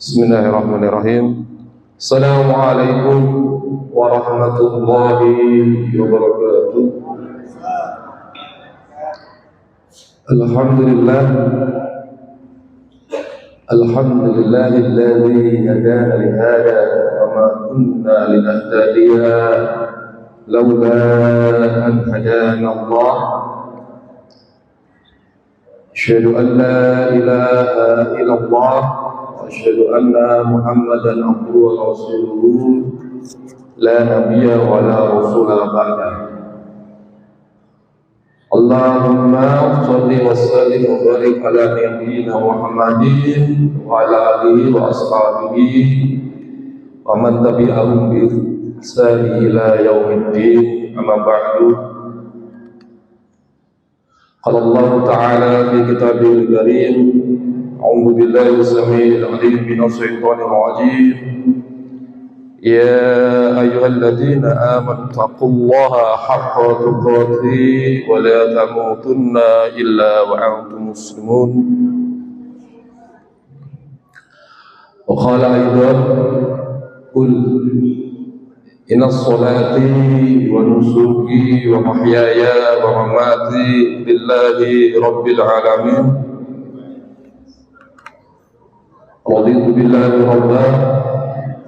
Bismillahirrahmanirrahim. Assalamualaikum warahmatullahi wabarakatuh. Alhamdulillah. Alhamdulillahilladzi hadana li hada wa ma kunna linahtadiya laula an hadana Allah. Asyhadu an la ilaha illallah wa asyhadu anna Muhammadan abduhu wa rasuluhu la nabiyya wa la rasula ba'dahu. Allahumma shalli wa sallim wa barik ala nabiyyina Muhammadin wa ala alihi wa ashabihi wa man tabi'ahum bi ihsan ila yaumiddin. Amma ba'du. Qala Allah ta'ala fi kitabihil karim, a'udzu billahi samil 'alim minasy syaithanir rajim. يا أيها الذين آمنوا اتقوا الله حق تقاته ولا تموتن إلا وأنتم مسلمون. وقال أيضا قل إن الصلاة ونسكي ومحياي ومماتي لله رب العالمين رضيت بالله ربا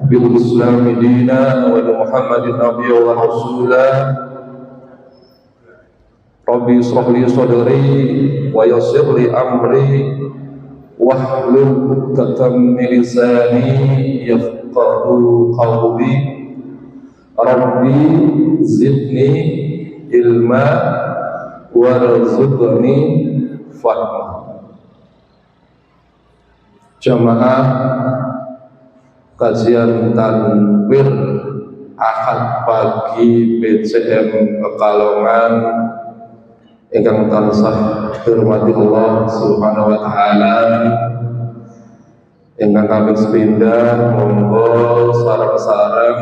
بالإسلام دينا وبمحمد نبيا ورسولا. ربي اشرح لي صدري ويسر لي أمري واحلل عقدة من لساني يفقهوا قولي. ربي زدني علما وارزقني فهما. Jamaah kajian tanwir Ahad pagi BCM Pekalongan ingkang tansah dirahmati Allah Subhanahu wa taala, ingkang kami sepindah monggo sareng-sareng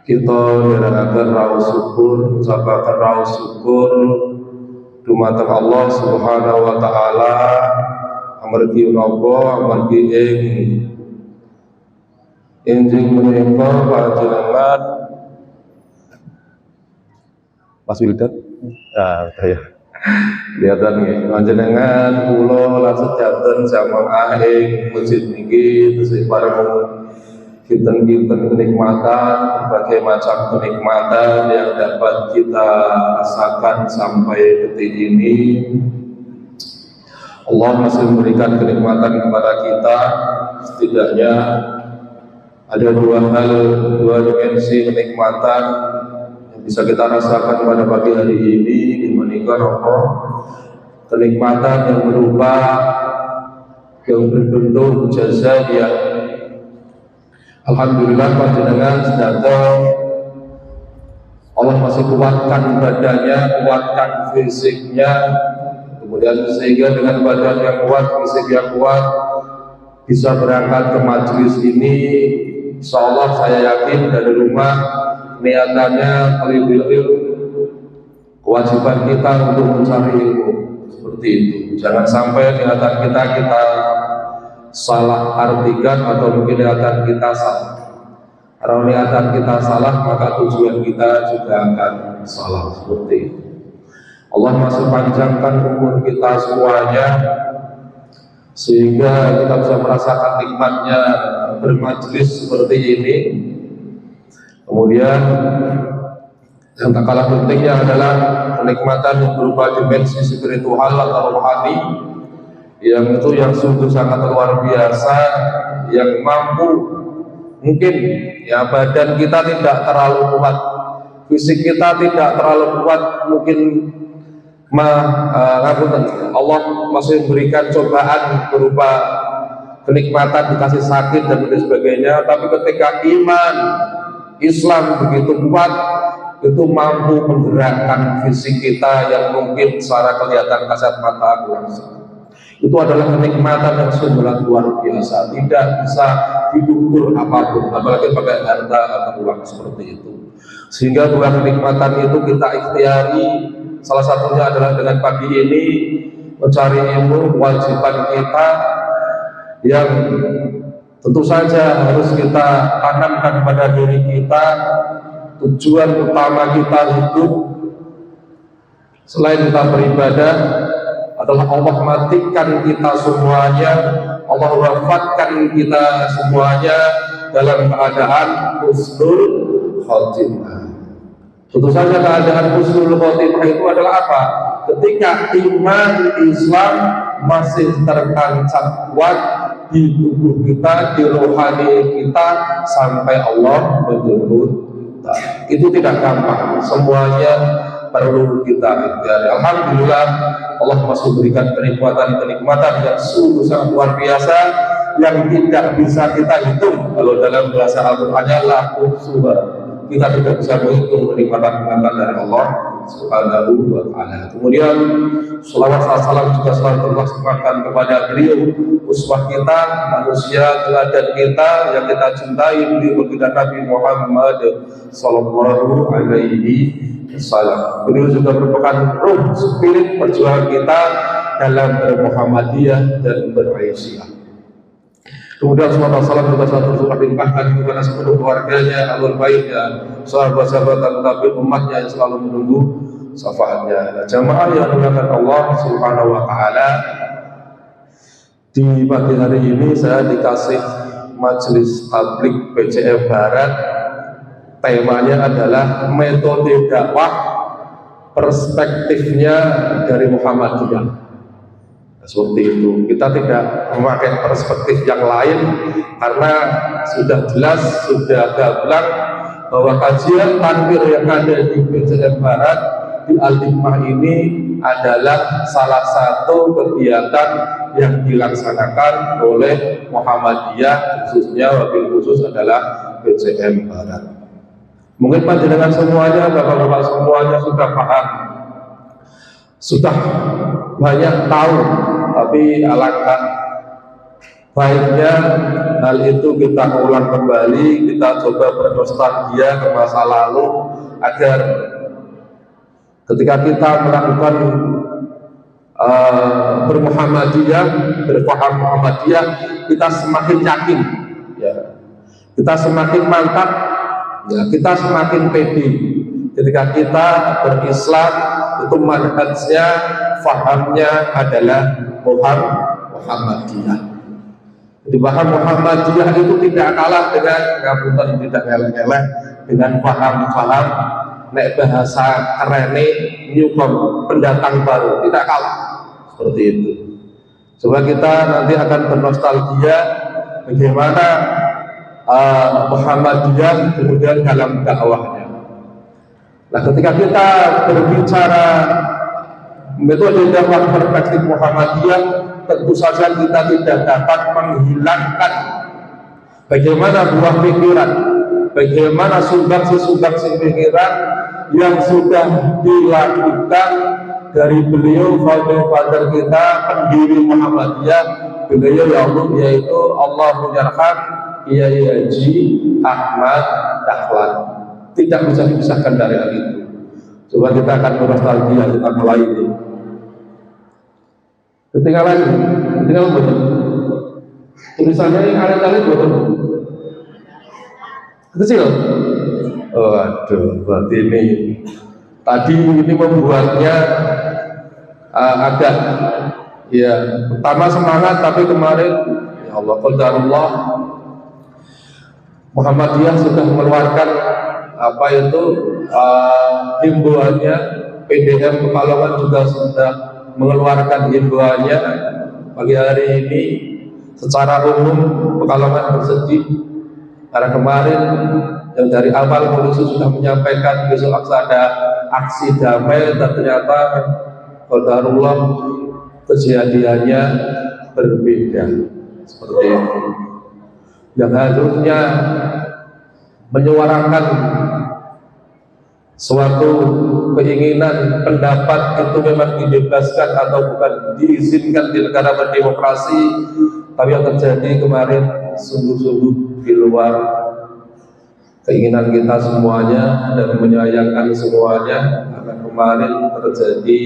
kita nderekaken raos syukur, ucapaken raos syukur dumateng Allah Subhanahu wa taala. Amargi napa amargi enjing menika panjenengan Mas Wildan saya lihatan nggih panjenengan kula lan sedanten jamaah ing masjid niki tesih pareng kinten-kinten kenikmatan, berbagai macam kenikmatan yang dapat kita rasakan sampai detik ini. Allah masih memberikan kenikmatan kepada kita. Setidaknya ada dua dimensi kenikmatan yang bisa kita rasakan pada pagi hari ini, dimana kenikmatan yang berupa yang berbentuk jazariah. Alhamdulillah panjenengan sedang Allah masih kuatkan badannya, kuatkan fisiknya, kemudian sehingga dengan badan yang kuat, fisik yang kuat bisa berangkat ke majelis ini. Insyaallah saya yakin dari rumah niatannya talibul ilmu, kewajiban kita untuk mencari ilmu seperti itu. Jangan sampai niatan kita salah artikan atau mungkin niatan kita salah. Kalau niatan kita salah maka tujuan kita juga akan salah seperti itu. Allah masih panjangkan umur kita semuanya sehingga kita bisa merasakan nikmatnya bermajlis seperti ini. Kemudian yang tak kalah pentingnya adalah kenikmatan yang berupa dimensi spiritual atau rohani, yang itu yang sungguh sangat luar biasa, yang mampu mungkin ya badan kita tidak terlalu kuat, fisik kita tidak terlalu kuat, mungkin Allah masih memberikan cobaan berupa kenikmatan, dikasih sakit dan sebagainya. Tapi ketika iman Islam begitu kuat, itu mampu menggerakkan fisik kita yang mungkin secara kelihatan kasat mata kurang. Itu adalah kenikmatan yang sungguh luar biasa, tidak bisa diukur apapun, apalagi pakai harta atau uang seperti itu. Sehingga dua kenikmatan itu kita ikhtiari. Salah satunya adalah dengan pagi ini mencari ilmu, kewajiban kita yang tentu saja harus kita tanamkan pada diri kita. Tujuan utama kita hidup selain kita beribadah adalah Allah matikan kita semuanya, Allah wafatkan kita semuanya dalam keadaan husnul khotimah. Tentu saja keadaan husnul khotimah itu adalah apa? Ketika iman Islam masih tertancap kuat di tubuh kita, di rohani kita sampai Allah menjemput. Itu tidak gampang, semuanya perlu kita ikhtiar. Alhamdulillah Allah masih berikan kenikmatan yang sungguh sangat luar biasa yang tidak bisa kita hitung. Kalau dalam bahasa Al-Qur'annya la tuhsuha, kita tidak bisa menghitung kenikmatan dari Allah Subhanahu wa ta'ala. Kemudian salawat salam juga selalu terlaksanakan kepada beliau, uswah kita, manusia teladan kita yang kita cintai, beliau baginda Nabi Muhammad sallallahu alaihi wasallam. Beliau juga merupakan ruh spirit perjuangan kita dalam bermuhammadiyah dan beraisyah. Kemudian salawat salam juga satu surah dilimpahkan kepada seluruh keluarganya, alul baitnya, sahabat-sahabat dan tabi'in umatnya yang selalu menunggu syafaatnya. Jamaah yang dimuliakan Allah Subhanahu wa taala, di pagi hari ini saya dikasih majelis tabligh PCM Barat. Temanya adalah metode dakwah perspektifnya dari Muhammadiyah. Seperti itu, kita tidak memakai perspektif yang lain karena sudah jelas, sudah gamblang bahwa kajian tanwir yang ada di PCM Barat di Al-Hikmah ini adalah salah satu kegiatan yang dilaksanakan oleh Muhammadiyah, khususnya wabil khusus adalah PCM Barat. Mungkin panjenengan semuanya, bapak-bapak semuanya sudah paham, sudah banyak tahu, tapi alangkah baiknya hal itu kita ulang kembali, kita coba bernostalgia ke masa lalu agar ketika kita melakukan bermuhammadiyah, berpaham Muhammadiyah, kita semakin yakin, ya, kita semakin mantap, ya, kita semakin pede ketika kita berislam. Itu manhajnya, fahamnya adalah Muhammadiyah. Jadi paham Muhammadiyah itu tidak kalah dengan ngapunten, tidak elek-elek dengan paham-paham nek bahasa kerene nyukom pendatang baru, tidak kalah seperti itu. Coba kita nanti akan bernostalgia bagaimana Muhammadiyah kemudian dalam dakwahnya. Nah, ketika kita berbicara metode dakwah perspektif Muhammadiyah, tentu saja kita tidak dapat menghilangkan bagaimana buah pikiran, bagaimana sumbangsi pikiran yang sudah dilakukan dari beliau, founder kita, pendiri Muhammadiyah, beliau ya Allah, yaitu Allahu yarham Kiai Haji Ahmad Dahlan. Tidak bisa dipisahkan dari hal itu. Coba kita akan bernostalgia, kita mulai ini. Ketinggalan betul. Tulisannya ini kali-kali betul. Kecil. Oh, aduh, berarti ini tadi ini membuatnya agak, ya, pertama semangat, tapi kemarin ya Allah, qadarullah, Muhammadiyah sudah mengeluarkan apa itu himbauannya. PDM Pekalongan juga sudah mengeluarkan himbauannya. Pagi hari ini secara umum Pekalongan bersedih karena kemarin yang dari awal polisi sudah menyampaikan besok ada aksi damai, dan ternyata qadarullah kejadiannya berbeda seperti itu. Yang harusnya menyuarakan suatu keinginan, pendapat itu memang dibebaskan atau bukan diizinkan di negara berdemokrasi, tapi yang terjadi kemarin sungguh-sungguh di luar keinginan kita semuanya dan menyayangkan semuanya. Karena kemarin terjadi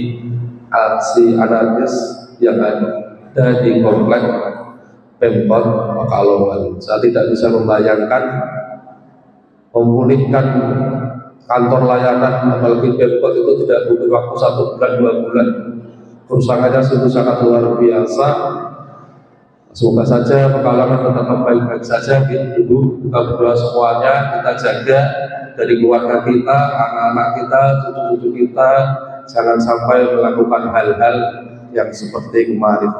aksi anarkis yang ada di komplek Pemkot Pekalongan. Saya tidak bisa membayangkan memulihkan kantor layanan, apalagi Pemkot itu tidak butuh waktu 1 bulan 2 bulan. Kerusakannya sungguh sangat luar biasa. Semoga saja Pekalongan tetap baik-baik saja, Ibu. Kita berdoa semuanya, kita jaga dari keluarga kita, anak-anak kita, cucu-cucu kita, jangan sampai melakukan hal-hal yang seperti kemarin.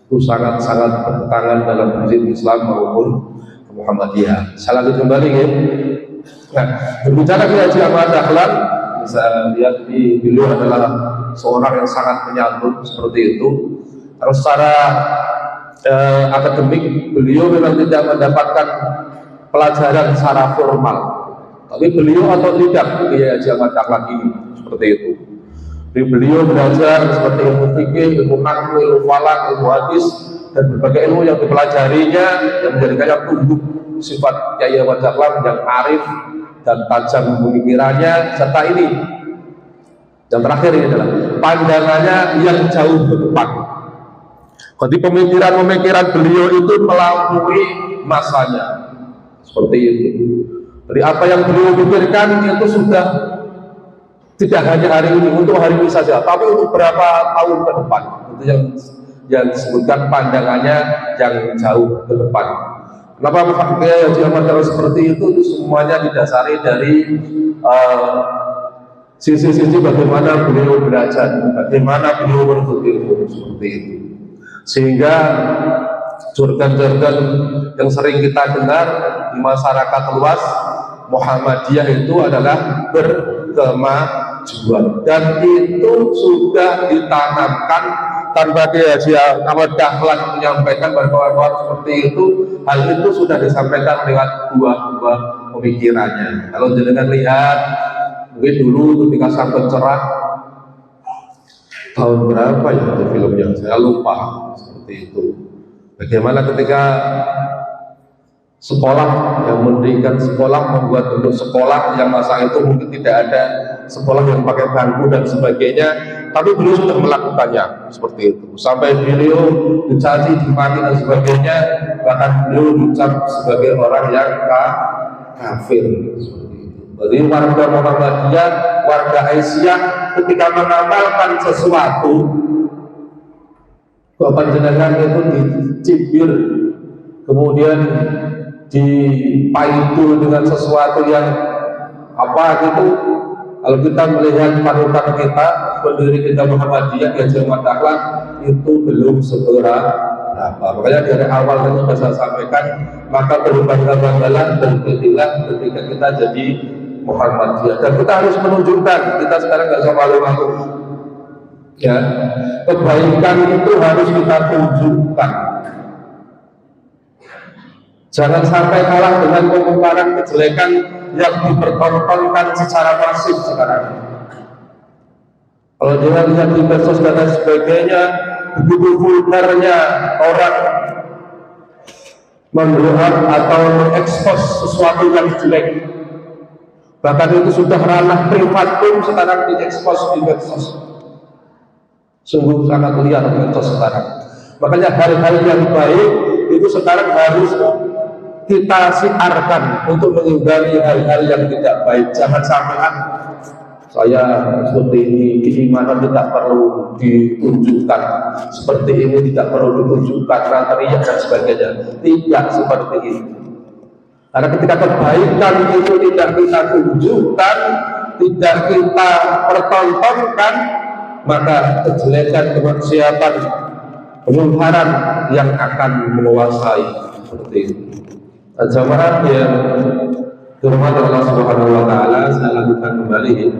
Itu sangat-sangat bertentangan dalam prinsip Islam maupun Muhammadiyah. Saya lanjut kembali ya. Nah, berbicara Kiai Haji Ahmad Dahlan, bisa lihat beliau adalah seorang yang sangat penyantun seperti itu. Terus secara akademik beliau memang tidak mendapatkan pelajaran secara formal, tapi beliau otodidak Kiai Haji Ahmad Dahlan ini seperti itu. Beliau belajar seperti ilmu fikih, ilmu nahwu, ilmu falak, ilmu hadis, dan berbagai ilmu yang dipelajarinya yang menjadikannya tumbuh sifat Kiai Ahmad Dahlan yang arif dan tajam pemikirannya, serta ini yang terakhir ini adalah pandangannya yang jauh ke depan. Jadi pemikiran-pemikiran beliau itu melampaui masanya, seperti itu. Jadi apa yang beliau pikirkan itu sudah tidak hanya hari ini, untuk hari ini saja, tapi untuk berapa tahun ke depan. Itu yang disebutkan pandangannya yang jauh ke depan. Kenapa Kiai Haji Ahmad Dahlan seperti itu semuanya didasari dari sisi-sisi bagaimana beliau belajar, bagaimana beliau menuntut ilmu, seperti itu. Sehingga jargon-jargon yang sering kita dengar di masyarakat luas, Muhammadiyah itu adalah berkemajuan, dan itu sudah ditanamkan tanpa Kiai Haji Ahmad Dahlan menyampaikan bahwa seperti itu. Hal itu sudah disampaikan lewat buah-buah pemikirannya. Kalau jenengan lihat, mungkin dulu ketika sampai cerah tahun berapa ya itu filmnya, saya lupa, seperti itu. Bagaimana ketika sekolah yang mendirikan sekolah, membuat bentuk sekolah yang masa itu mungkin tidak ada sekolah yang pakai bangku dan sebagainya, tapi beliau sudah melakukannya seperti itu. Sampai beliau dicaci, dimaki dan sebagainya, bahkan beliau dicap sebagai orang yang kafir, seperti itu. Jadi warga Muhammadiyah, warga Aisyah ketika mengamalkan sesuatu, bapak jenengan itu dicibir, kemudian dipaidu dengan sesuatu yang apa gitu. Kalau kita melihat panutan kita, pendiri kita Muhammadiyah, Kiai Haji Ahmad Dahlan, itu belum seberapa. Makanya dari awal tadi sudah saya sampaikan, maka berbangga-banggalah dan berketilah ketika kita jadi Muhammadiyah. Dan kita harus menunjukkan, kita sekarang nggak usah malu-malu. Ya, kebaikan itu harus kita tunjukkan. Jangan sampai kalah dengan kemungkaran kejelekan yang dipertontonkan secara masif sekarang. Kalau dia lihat di medsos dan lain sebagainya, begitu vulgarnya orang memblow atau mengekspos sesuatu yang jelek. Bahkan itu sudah ranah privat pun sekarang diekspos di medsos. Sungguh sangat liar medsos sekarang. Makanya hal-hal yang baik itu sekarang harus kita siarkan untuk menghindari hal-hal yang tidak baik. Jangan sampai saya seperti ini, keimanan tidak perlu ditunjukkan, seperti ini tidak perlu ditunjukkan, teriak dan sebagainya. Tidak seperti itu. Karena ketika kebaikan itu tidak kita tunjukkan, tidak kita pertontonkan, maka kejelekan, kemaksiatan, kemungkaran yang akan menguasai, seperti itu. Jamaah yang dirahmati Allah Subhanahu wa taala, saya lanjutkan kembali.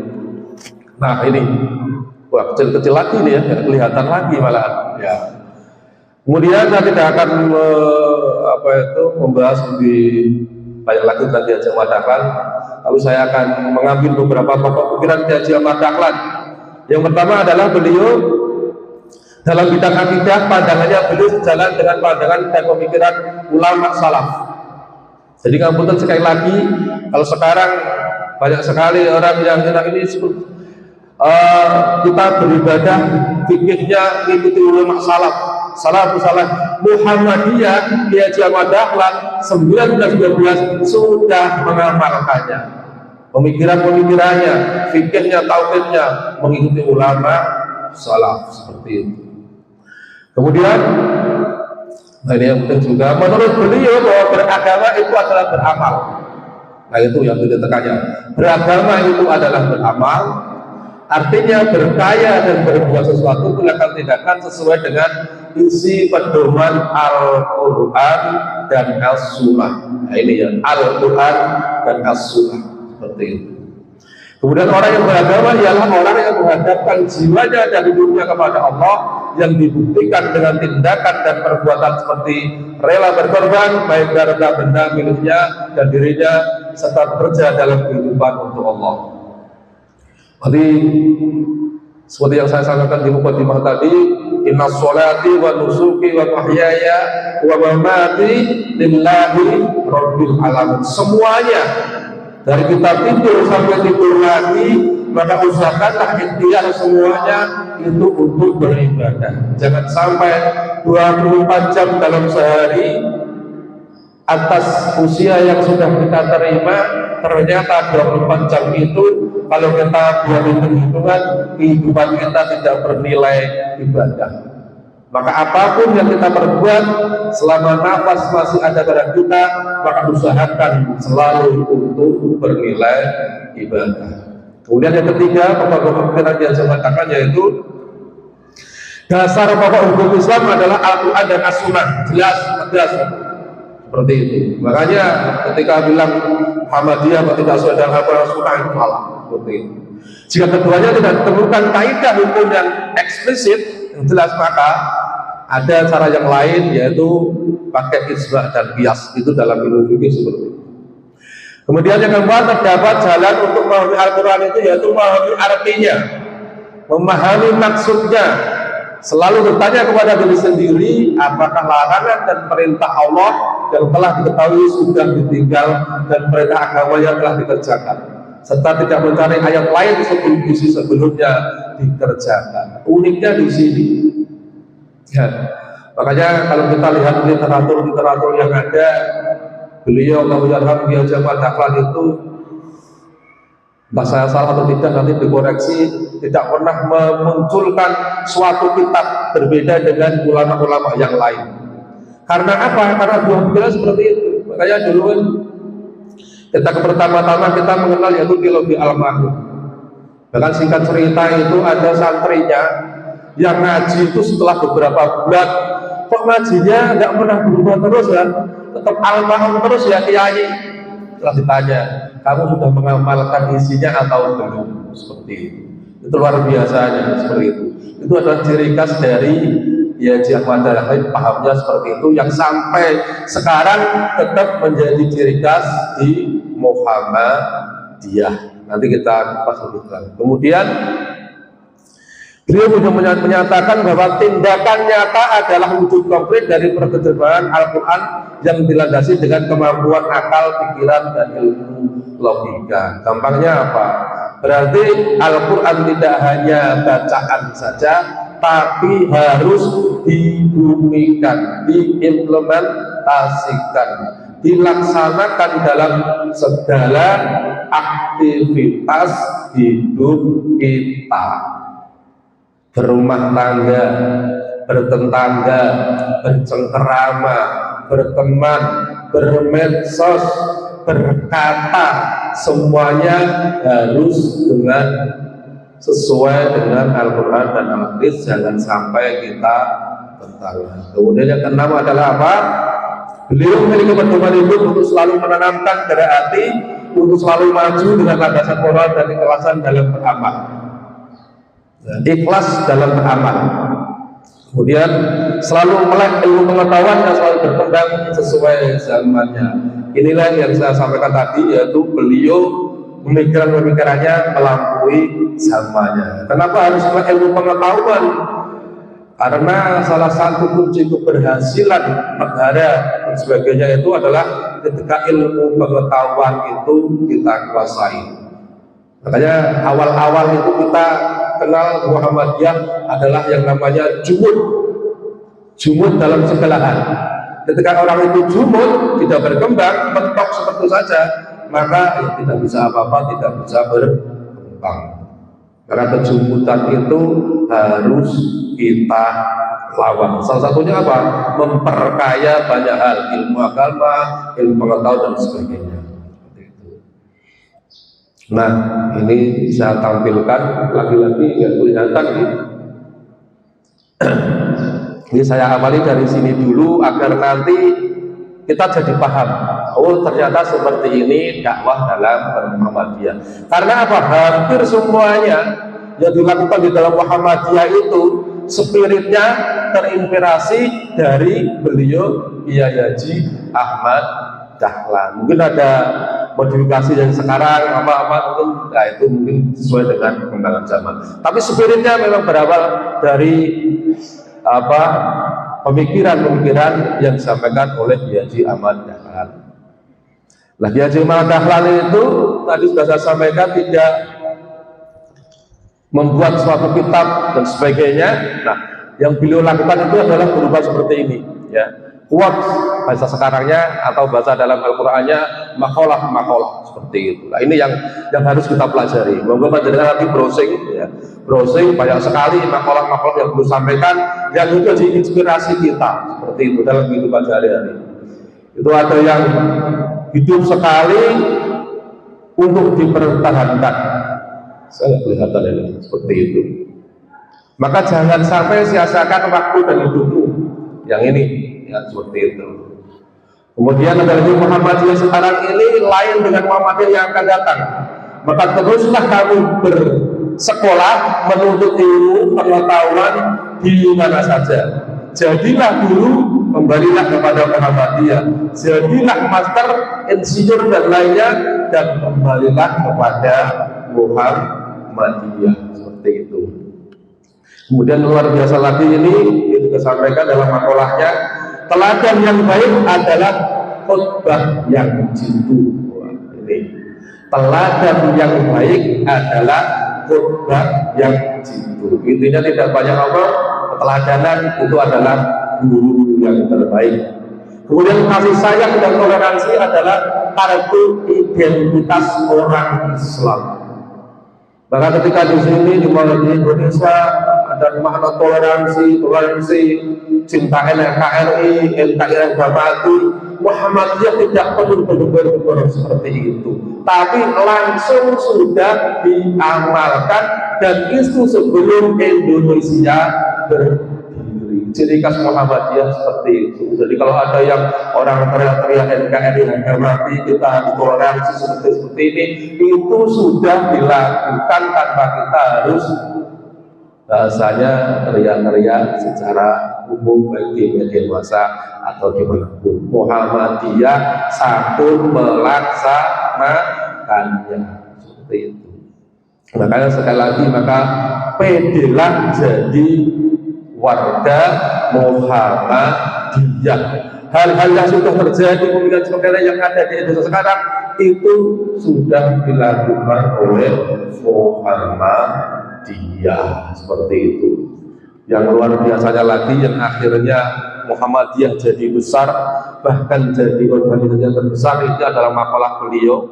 Nah, ini wah, kecil-kecil lagi nih ya, nggak kelihatan lagi malahan. Ya. Kemudian saya tidak akan membahas lebih banyak lagi tentang Kiai Haji Ahmad Dahlan. Lalu saya akan mengambil beberapa pokok pikiran Kiai Haji Ahmad Dahlan. Yang pertama adalah beliau dalam bidang akidah, pandangannya beliau sejalan dengan pandangan dan pemikiran ulama salaf. Jadi ngapunten sekali lagi, kalau sekarang banyak sekali orang yang ini kita beribadah fikihnya mengikuti ulama salaf Muhammadiyah, Kiai Ahmad Dahlan 1912 sudah mengamalkannya. Pemikiran-pemikirannya, fikirnya, tauhidnya mengikuti ulama salaf seperti itu. Kemudian ini yang penting juga, menurut beliau bahwa beragama itu adalah beramal. Nah itu yang ditekannya, beragama itu adalah beramal. Artinya berkaya dan berbuat sesuatu tindakan sesuai dengan isi pedoman Al-Quran dan As-Sunnah. Nah ini ya, Al-Quran dan As-Sunnah seperti itu. Kemudian orang yang beragama ialah orang yang menghadapkan jiwanya dan hidupnya kepada Allah, yang dibuktikan dengan tindakan dan perbuatan seperti rela berkorban baik harta benda miliknya dan dirinya, serta bekerja dalam kehidupan untuk Allah. Jadi seperti yang saya sampaikan di mukadimah tadi, inna sholati wa nusuki wa mahyaya wa mamati lillahi rabbil alamin. Semuanya dari kita tidur sampai tidur lagi, maka usahakanlah ikhtiar semuanya itu untuk beribadah. Jangan sampai 24 jam dalam sehari atas usia yang sudah kita terima, ternyata 24 jam itu kalau kita buat hitung-hitungan, kehidupan kita tidak bernilai ibadah. Maka apapun yang kita perbuat selama nafas masih ada pada kita, maka usahakan selalu untuk bernilai ibadah. Kemudian yang ketiga, pokok-pokok pikiran yang saya katakan yaitu dasar pokok hukum Islam adalah Al-Quran dan As-Sunnah. Jelas, tegas seperti itu. Makanya ketika bilang Muhammadiyah tidak sesuai dengan Al-Quran dan As-Sunnah itu salah. Seperti itu. Jika keduanya tidak ditemukan kaidah hukum yang eksplisit yang jelas, maka ada cara yang lain, yaitu pakai ijma' dan qiyas. Itu dalam ilmu fikih seperti itu. Kemudian yang keempat, terdapat jalan untuk memahami Al-Quran itu yaitu memahami artinya, memahami maksudnya, selalu bertanya kepada diri sendiri apakah larangan dan perintah Allah yang telah diketahui sudah ditinggal dan perintah agama yang telah dikerjakan, serta tidak mencari ayat lain sebelum isi sebelumnya dikerjakan. Uniknya di sini ya, makanya kalau kita lihat literatur yang ada, beliau Allahumma Kiai Ahmad Dahlan itu, entah saya salah atau tidak nanti dikoreksi, tidak pernah memunculkan suatu kitab berbeda dengan ulama-ulama yang lain. Karena apa? Karena buah pikiran seperti itu. Makanya dulu kan kita pertama-tama kita mengenal yaitu teologi al-mahum. Bahkan singkat cerita itu ada santrinya yang ngaji itu setelah beberapa bulan, kok ngajinya nggak pernah berubah terus ya, tetap al-mahum terus ya kiai. Setelah ditanya, kamu sudah mengamalkan isinya atau belum? Seperti itu luar biasanya seperti itu. Itu adalah ciri khas dari ya Ahmad Dahlan, pahamnya seperti itu, yang sampai sekarang tetap menjadi ciri khas di Muhammadiyah. Nanti kita pas lebih. Kemudian beliau juga menyatakan bahwa tindakan nyata adalah wujud konkret dari penerjemahan Al-Quran yang dilandasi dengan kemampuan akal, pikiran, dan ilmu logika. Gampangnya apa? Berarti Al-Quran tidak hanya bacaan saja, tapi harus dibumikan, diimplementasikan, dilaksanakan dalam segala aktivitas hidup kita. Berumah tangga, bertetangga, bercengkerama, berteman, bermedsos, berkata, semuanya harus sesuai dengan Al-Quran dan Al-Hadis. Jangan sampai kita bertanya. Kemudian yang keenam adalah apa? Beliau memiliki pedoman hidup untuk selalu menanamkan pada hati, untuk selalu maju dengan landasan moral dan ikhlasan dalam beramal. Ikhlas dalam beramal. Kemudian selalu melek ilmu pengetahuan dan selalu berkembang sesuai zamannya. Inilah yang saya sampaikan tadi, yaitu beliau pemikirannya melampaui zamannya. Kenapa harus melek ilmu pengetahuan? Karena salah satu kunci keberhasilan negara dan sebagainya itu adalah ketika ilmu pengetahuan itu kita kuasai. Makanya awal-awal itu kita kenal Muhammadiyah adalah yang namanya juhud. jumud dalam segala hal. Ketika orang itu jumud, tidak berkembang, mentok seperti saja, maka ya tidak bisa apa-apa, tidak bisa berkembang. Karena kejumudan itu harus kita lawan. Salah satunya apa? Memperkaya banyak hal, ilmu agama, ilmu pengetahuan dan sebagainya. Nah, ini saya tampilkan lagi-lagi yang kelihatan ini. Ini saya awali dari sini dulu agar nanti kita jadi paham. Oh, ternyata seperti ini dakwah dalam Muhammadiyah. Karena apa? Hampir semuanya yang dilakukan di dalam Muhammadiyah itu spiritnya terinspirasi dari beliau Kiai Haji Ahmad Dahlan. Mungkin ada modifikasi yang sekarang apa-apa mungkin, nah itu mungkin sesuai dengan perkembangan zaman. Tapi spiritnya memang berawal dari pemikiran-pemikiran yang disampaikan oleh Kiai Haji Ahmad Dahlan. Nah, Kiai Haji Ahmad Dahlan itu tadi sudah saya sampaikan tidak membuat suatu kitab dan sebagainya. Nah, yang beliau lakukan itu adalah berupa seperti ini, ya. Kuat bahasa sekarangnya atau bahasa dalam Al-Qur'annya makalah seperti itu. Nah, ini yang harus kita pelajari. Moga panjenengan nanti browsing, ya. Browsing banyak sekali makalah yang beliau sampaikan yang juga inspirasi kita seperti itu dalam kehidupan sehari-hari. Itu ada yang hidup sekali untuk dipertahankan. Saya nggak kelihatan ini seperti itu. Maka jangan sampai sia-siakan waktu dan hidupmu. Yang ini, ya seperti itu. Kemudian ada lagi Muhammadiyah sekarang ini lain dengan Muhammadiyah yang akan datang. Maka teruslah kamu bersekolah, menuntut ilmu, pengetahuan di mana saja. Jadilah guru, kembalilah kepada Muhammadiyah. Jadilah master, insinyur dan lainnya, dan kembalilah kepada Muhammadiyah. Seperti itu. Kemudian luar biasa lagi ini itu disampaikan dalam makalahnya, teladan yang baik adalah khutbah yang jitu. Ini teladan yang baik adalah khutbah yang jitu. Intinya tidak banyak ngomong, keteladanan itu adalah guru yang terbaik. Kemudian kasih sayang dan toleransi adalah kartu identitas orang Islam. Bahkan ketika di sini di Indonesia ada makna toleransi, cinta NKRI, NKRI Bapati, Muhammadiyah tidak perlu benar-benar seperti itu. Tapi langsung sudah diamalkan dan itu sebelum Indonesia berdiri. Ciri khas Muhammadiyah seperti itu. Jadi kalau ada yang orang teriak-teriak NKRI Bapati, kita toleransi seperti ini, itu sudah dilakukan tanpa kita harus bahasanya teriak-teriak secara umum baik di media massa atau di manapun. Muhammadiyah santun melaksanakannya seperti itu. Makanya sekali lagi maka pedelah jadi warga Muhammadiyah. Hal-hal yang sudah terjadi pemikiran sebagainya yang ada di Indonesia sekarang itu sudah dilakukan oleh Muhammadiyah seperti itu. Yang luar biasanya lagi yang akhirnya Muhammadiyah jadi besar, bahkan jadi organisasi yang terbesar, itu adalah makalah beliau.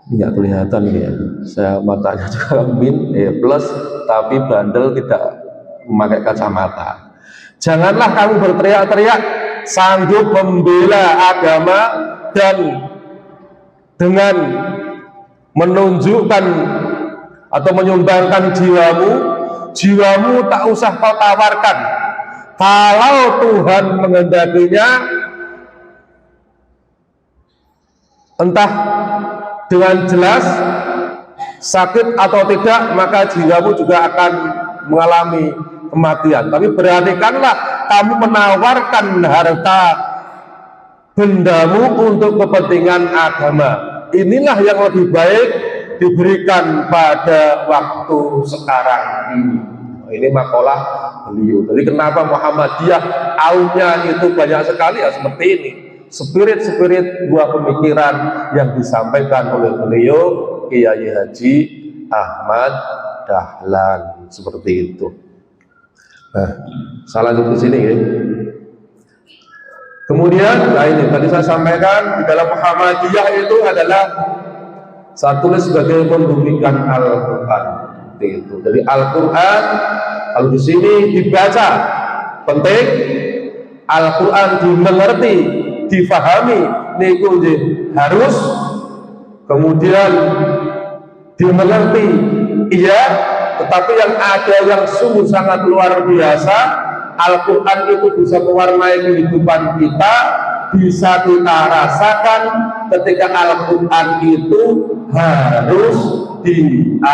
Ini nggak kelihatan ini ya, saya matanya juga min plus, tapi bandel tidak memakai kacamata. Janganlah kamu berteriak-teriak sanggup membela agama dan dengan menunjukkan atau menyumbangkan jiwamu tak usah kau tawarkan. Kalau Tuhan menghendakinya, entah dengan jelas sakit atau tidak, maka jiwamu juga akan mengalami kematian. Tapi beranikanlah kamu menawarkan harta bendamu untuk kepentingan agama. Inilah yang lebih baik diberikan pada waktu sekarang ini. Ini makalah beliau. Jadi kenapa Muhammadiyah aumnya itu banyak sekali ya seperti ini. Spirit-spirit buah pemikiran yang disampaikan oleh beliau Kiai Haji Ahmad Dahlan seperti itu. Nah, salah di sini ya. Kemudian, nah ini tadi saya sampaikan di dalam Muhammadiyah itu adalah saya tulis sebagai membumikan Al-Quran. Itu. Jadi Al-Quran kalau di sini dibaca penting, Al-Quran dimengerti, difahami, niku harus, kemudian dimengerti, iya, tetapi yang ada yang sungguh sangat luar biasa. Al-Quran itu bisa mewarnai kehidupan kita, bisa kita rasakan ketika Al-Quran itu harus diamalkan.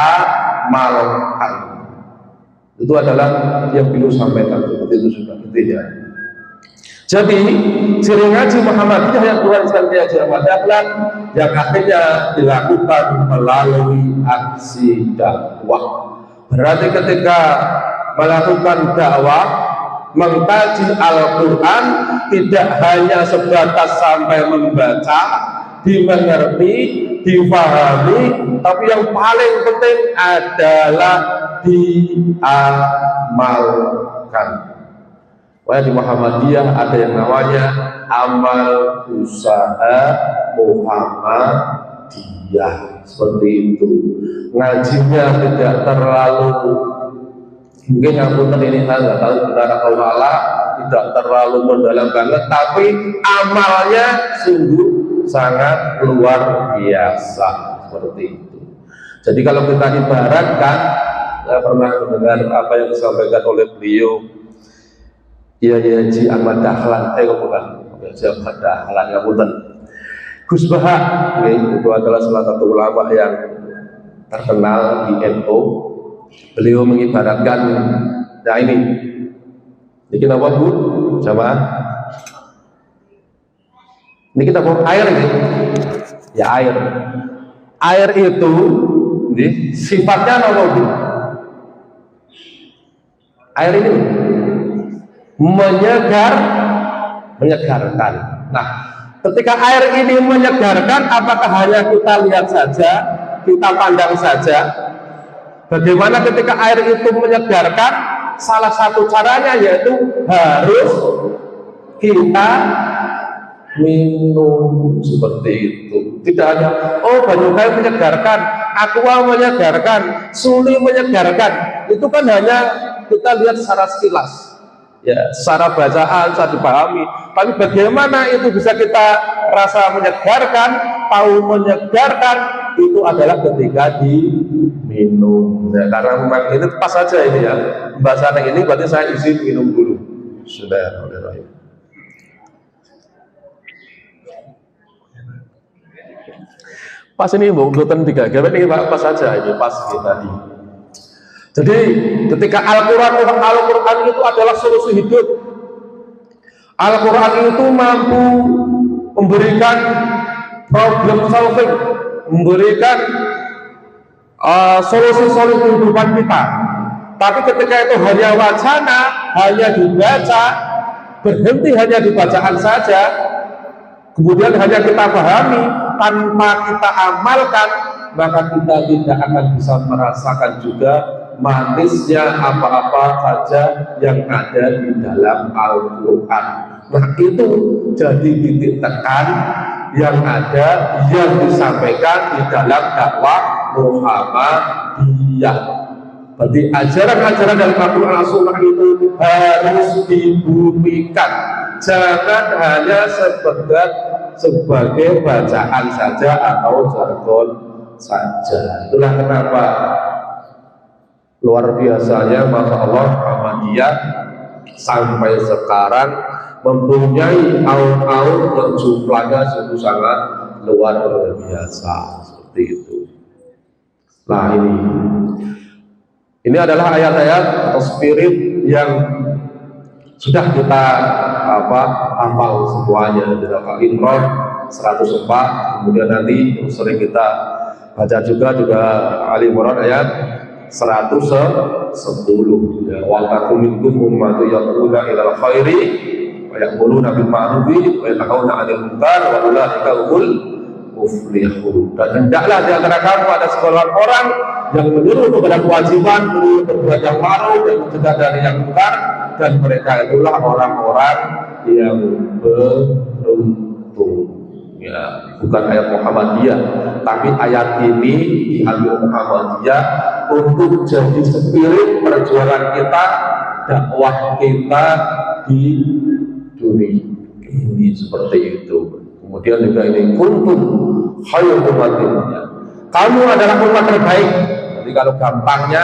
Itu adalah yang beliau sampaikan seperti itu sudah intinya. Jadi ciri ngaji Muhammadiyah yang Tuhan senantiasa amalkan, yang akhirnya dilakukan melalui aksi dakwah. Berarti ketika melakukan dakwah, mengkaji Al-Quran tidak hanya sebatas sampai membaca, dimengerti, difahami, tapi yang paling penting adalah diamalkan. Wah, di Muhammadiyah ada yang namanya amal usaha Muhammadiyah, seperti itu. Ngajinya tidak terlalu, mungkin yang punten ini saya nggak tahu benar atau salah, tidak terlalu mendalam banget, tapi amalnya sungguh sangat luar biasa, seperti itu. Jadi kalau kita ibaratkan, saya pernah mendengar apa yang disampaikan oleh beliau, ya Ji Ahmad Dahlan, bukan, Ji Ahmad Dahlan, ya punten, Gus Baha, itu adalah salah satu ulama yang terkenal di NU. Beliau mengibaratkan, nah ini kita apa Bu? Jamaah, ini kita bawa air ini, ya air. Air itu, ini sifatnya apa Bu? Air ini menyegarkan. Nah, ketika air ini menyegarkan, apakah hanya kita lihat saja, kita pandang saja? Bagaimana ketika air itu menyegarkan? Salah satu caranya yaitu harus kita minum, seperti itu. Tidak hanya banyu kayu menyegarkan, aqua menyegarkan, suli menyegarkan. Itu kan hanya kita lihat secara sekilas, ya, secara bacaan, secara dipahami. Tapi bagaimana itu bisa kita rasa menyegarkan, tahu menyegarkan, itu adalah ketika diminum. Ya, karena memang ini pas saja ini ya, pembahasan yang ini berarti saya izin minum dulu. Sudah, pas ini bukan 3 GB ini pas saja ini pas tadi. Jadi ketika Al-Quran itu adalah solusi hidup. Al-Quran itu mampu memberikan problem solving, memberikan solusi-solusi kehidupan kita. Tapi ketika itu hanya wacana, hanya dibaca, berhenti hanya di bacaan saja, kemudian hanya kita pahami tanpa kita amalkan, maka kita tidak akan bisa merasakan juga manisnya apa-apa saja yang ada di dalam Al-Quran. Nah, itu jadi titik tekan yang ada, yang disampaikan di dalam dakwah Muhammadiyah. Berarti ajaran-ajaran dalam Al-Quran As-Sunnah itu harus dibumikan, jangan hanya sebagai bacaan saja atau jargon saja. Itulah kenapa luar biasanya, masya Allah, Muhammadiyah sampai sekarang mempunyai aun-aun yang jumlahnya sungguh sangat luar biasa, seperti itu. Nah, ini adalah ayat-ayat atau spirit yang sudah kita hafal semuanya. Di dalam Al-Imran 104, kemudian nanti sering kita baca juga Al-Imran ayat 110, ya, wa takum minkum ummatun yad'una ilal khairi wa ya'muruna bil ma'rufi wa yanhauna 'anil munkar wa ulaika humul muflihun. Dan hendaklah di antara kamu ada sekelompok orang yang menyuruh kepada kewajiban, menyuruh berbuat yang ma'ruf dan mencegah dari yang munkar, dan mereka itulah orang-orang yang beruntung. Ya, bukan ayat Muhammadiyah, tapi ayat ini diambil Muhammadiyah untuk jadi spirit perjuangan kita, dakwah kita di dunia ini seperti itu. Kemudian juga ini kuntum khairul ummatin, kamu adalah umat terbaik. Jadi kalau gampangnya,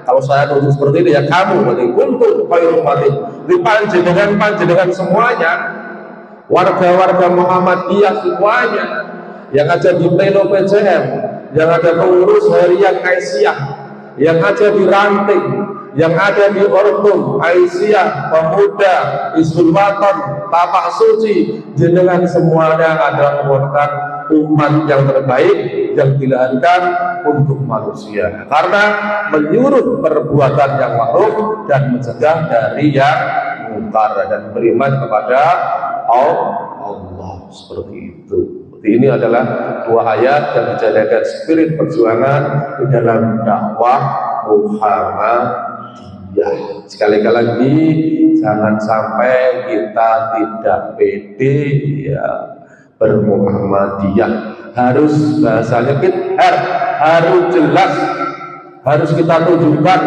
kalau saya tulis seperti ini ya kamu, berarti kuntum khairul ummatin, di panjenengan semuanya, warga-warga Muhammadiyah semuanya, yang ada di Pleno PCM, yang ada pengurus harian Aisyah, yang ada di ranting, yang ada di Ortum, Aisyah, Pemuda, Hizbul Waton, Tapak Suci, jenengan semuanya adalah merupakan umat yang terbaik yang dilahirkan untuk manusia, karena menyuruh perbuatan yang ma'ruf dan mencegah dari yang mungkar dan beriman kepada Allah. Seperti itu. Ini adalah dua ayat yang dijadikan spirit perjuangan di dalam dakwah Muhammadiyah. Sekali lagi, jangan sampai kita tidak pede ya bermuhammadiyah. Harus bahasanya kita harus jelas, harus kita tunjukkan,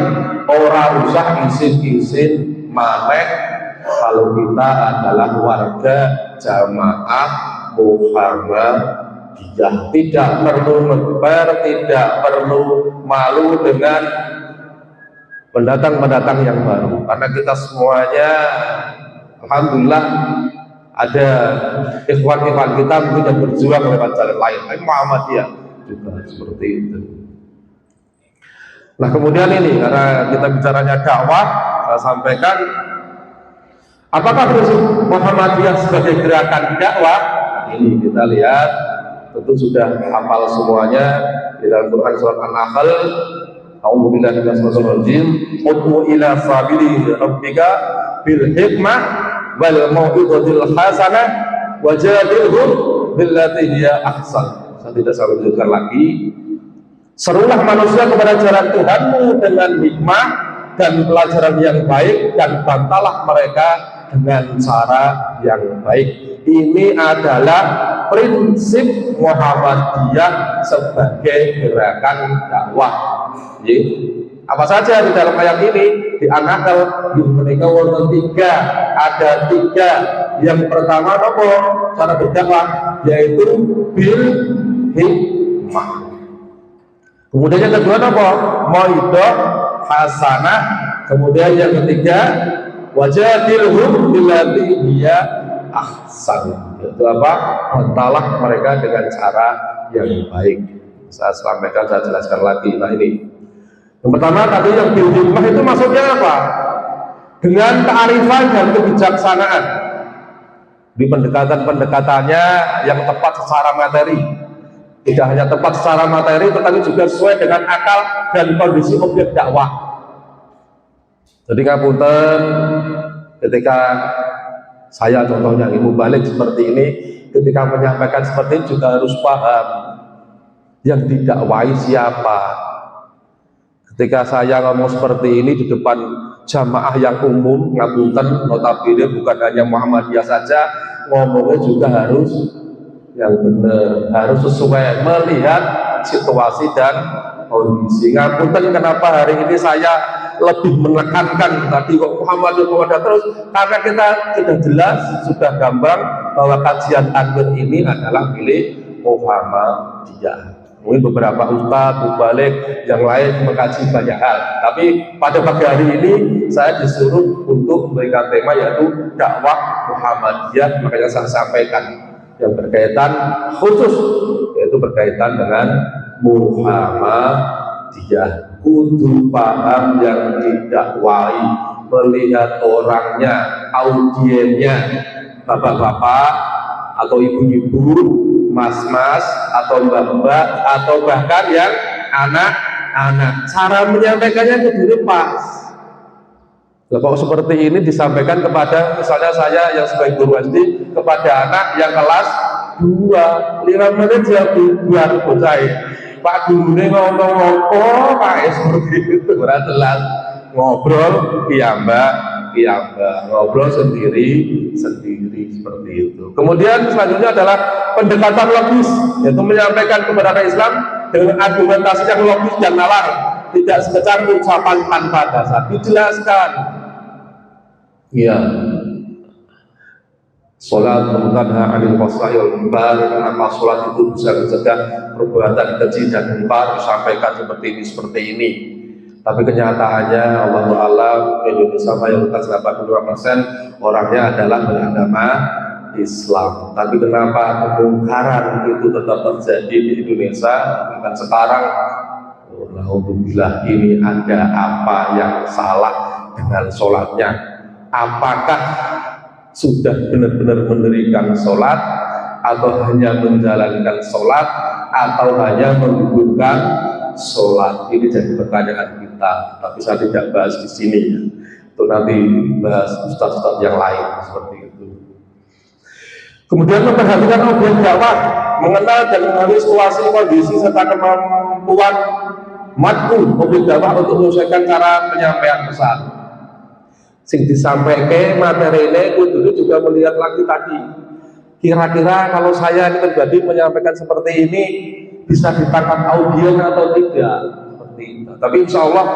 orang usah isin-isin maneh kalau kita adalah warga jamaah Muhammadiyah. Tidak perlu member, tidak perlu malu dengan pendatang-pendatang yang baru, karena kita semuanya alhamdulillah ada ikhwan-ikhwan kita mungkin yang berjuang lewat jalan lain, tapi Muhammadiyah juga seperti itu. Nah kemudian ini, karena kita bicaranya dakwah, saya sampaikan, apakah prinsip Muhammadiyah sebagai gerakan dakwah? Ini kita lihat, tentu sudah hafal semuanya di dalam Quran surat An-Nahl. A'udzubillahi minasyaitonir rajim. Ud'u ila sabili rabbika bil hikmah wal mau'izatil hasanah wajadilhum billati hiya ahsan. Saya tidak sampai lanjutkan lagi. Serulah manusia kepada jalan Tuhanmu dengan hikmah dan pelajaran yang baik, dan bantalah mereka dengan cara yang baik. Ini adalah prinsip Muhammadiyah sebagai gerakan dakwah. Apa saja di dalam ayat ini? Di An-Nahl mereka tiga, ada tiga. Yang pertama apa? Cara berdakwah, yaitu bil hikmah. Kemudian yang kedua apa? Mau'izah hasanah. Kemudian yang ketiga, wajadilhum billati hiya ahsan. Itu apa? Bantalah mereka dengan cara yang baik. Saya sampaikan, saya jelaskan lagi. Nah ini yang pertama tadi, yang bil hikmah itu maksudnya apa? Dengan kearifan dan kebijaksanaan di pendekatan-pendekatannya yang tepat secara materi. Tidak hanya tepat secara materi, tetapi juga sesuai dengan akal dan kondisi objek dakwah. Jadi ngapunten, ketika saya contohnya ibu balik seperti ini, ketika menyampaikan seperti ini juga harus paham yang didakwahi siapa. Ketika saya ngomong seperti ini di depan jamaah yang umum, ngapunten, notabene bukan hanya Muhammadiyah saja, ngomongnya juga harus yang benar, harus sesuai melihat situasi dan kondisi. Ngapunten kenapa hari ini saya lebih menekankan tadi kok Muhammadiyah terus, karena kita sudah jelas, sudah gamblang bahwa kajian takbir ini adalah milik Muhammadiyah. Mungkin beberapa ustadz, mubalik, yang lain mengkaji banyak hal, tapi pada pagi hari ini saya disuruh untuk memberikan tema yaitu dakwah Muhammadiyah. Makanya saya sampaikan yang berkaitan khusus, yaitu berkaitan dengan Muhammadiyah. Kudu paham yang didakwahi, melihat orangnya, audiennya, bapak-bapak atau ibu-ibu, mas-mas atau mbak-mbak, atau bahkan yang anak-anak. Cara menyampaikannya kudu pas. Kalau seperti ini disampaikan kepada, misalnya saya yang sebagai guru SD, kepada anak yang kelas 2, 5 menit ya buat bocah. Pak gurunya ngomong apa, kayak seperti itu, berat telat ngobrol, iya mbak, piyambak, ngobrol sendiri seperti itu. Kemudian selanjutnya adalah pendekatan logis, yaitu menyampaikan kebenaran Islam dengan argumentasi yang logis dan nalar, tidak sekedar ucapan tanpa dasar, dijelaskan. Ya, sholat tanha 'anil fahsya'i wal munkar, kenapa sholat itu bisa mencegah perbuatan keji dan munkar, disampaikan seperti ini. Tapi kenyataannya Allah Ta'ala Indonesia mayoritas 82% orangnya adalah beragama Islam. Tapi kenapa kemungkaran itu tetap terjadi di Indonesia? Bahkan sekarang, alhamdulillah, ini ada apa yang salah dengan sholatnya? Apakah sudah benar-benar mendirikan sholat, atau hanya menjalankan sholat, atau hanya menggugurkan sholat? Ini jadi pertanyaan kita, tapi saya tidak bahas di sini ya. Itu nanti bahas ustaz-ustaz yang lain seperti itu. Kemudian memperhatikan objek dakwah, mengenal dan mengenali situasi, kondisi serta kemampuan matku objek dakwah untuk menyesuaikan cara penyampaian pesan. Sing disampaikan materi ini kudu juga melihat lagi tadi. Kira-kira kalau saya ini pribadi menyampaikan seperti ini bisa ditangkap audiens atau tidak, seperti itu. Tapi insya Allah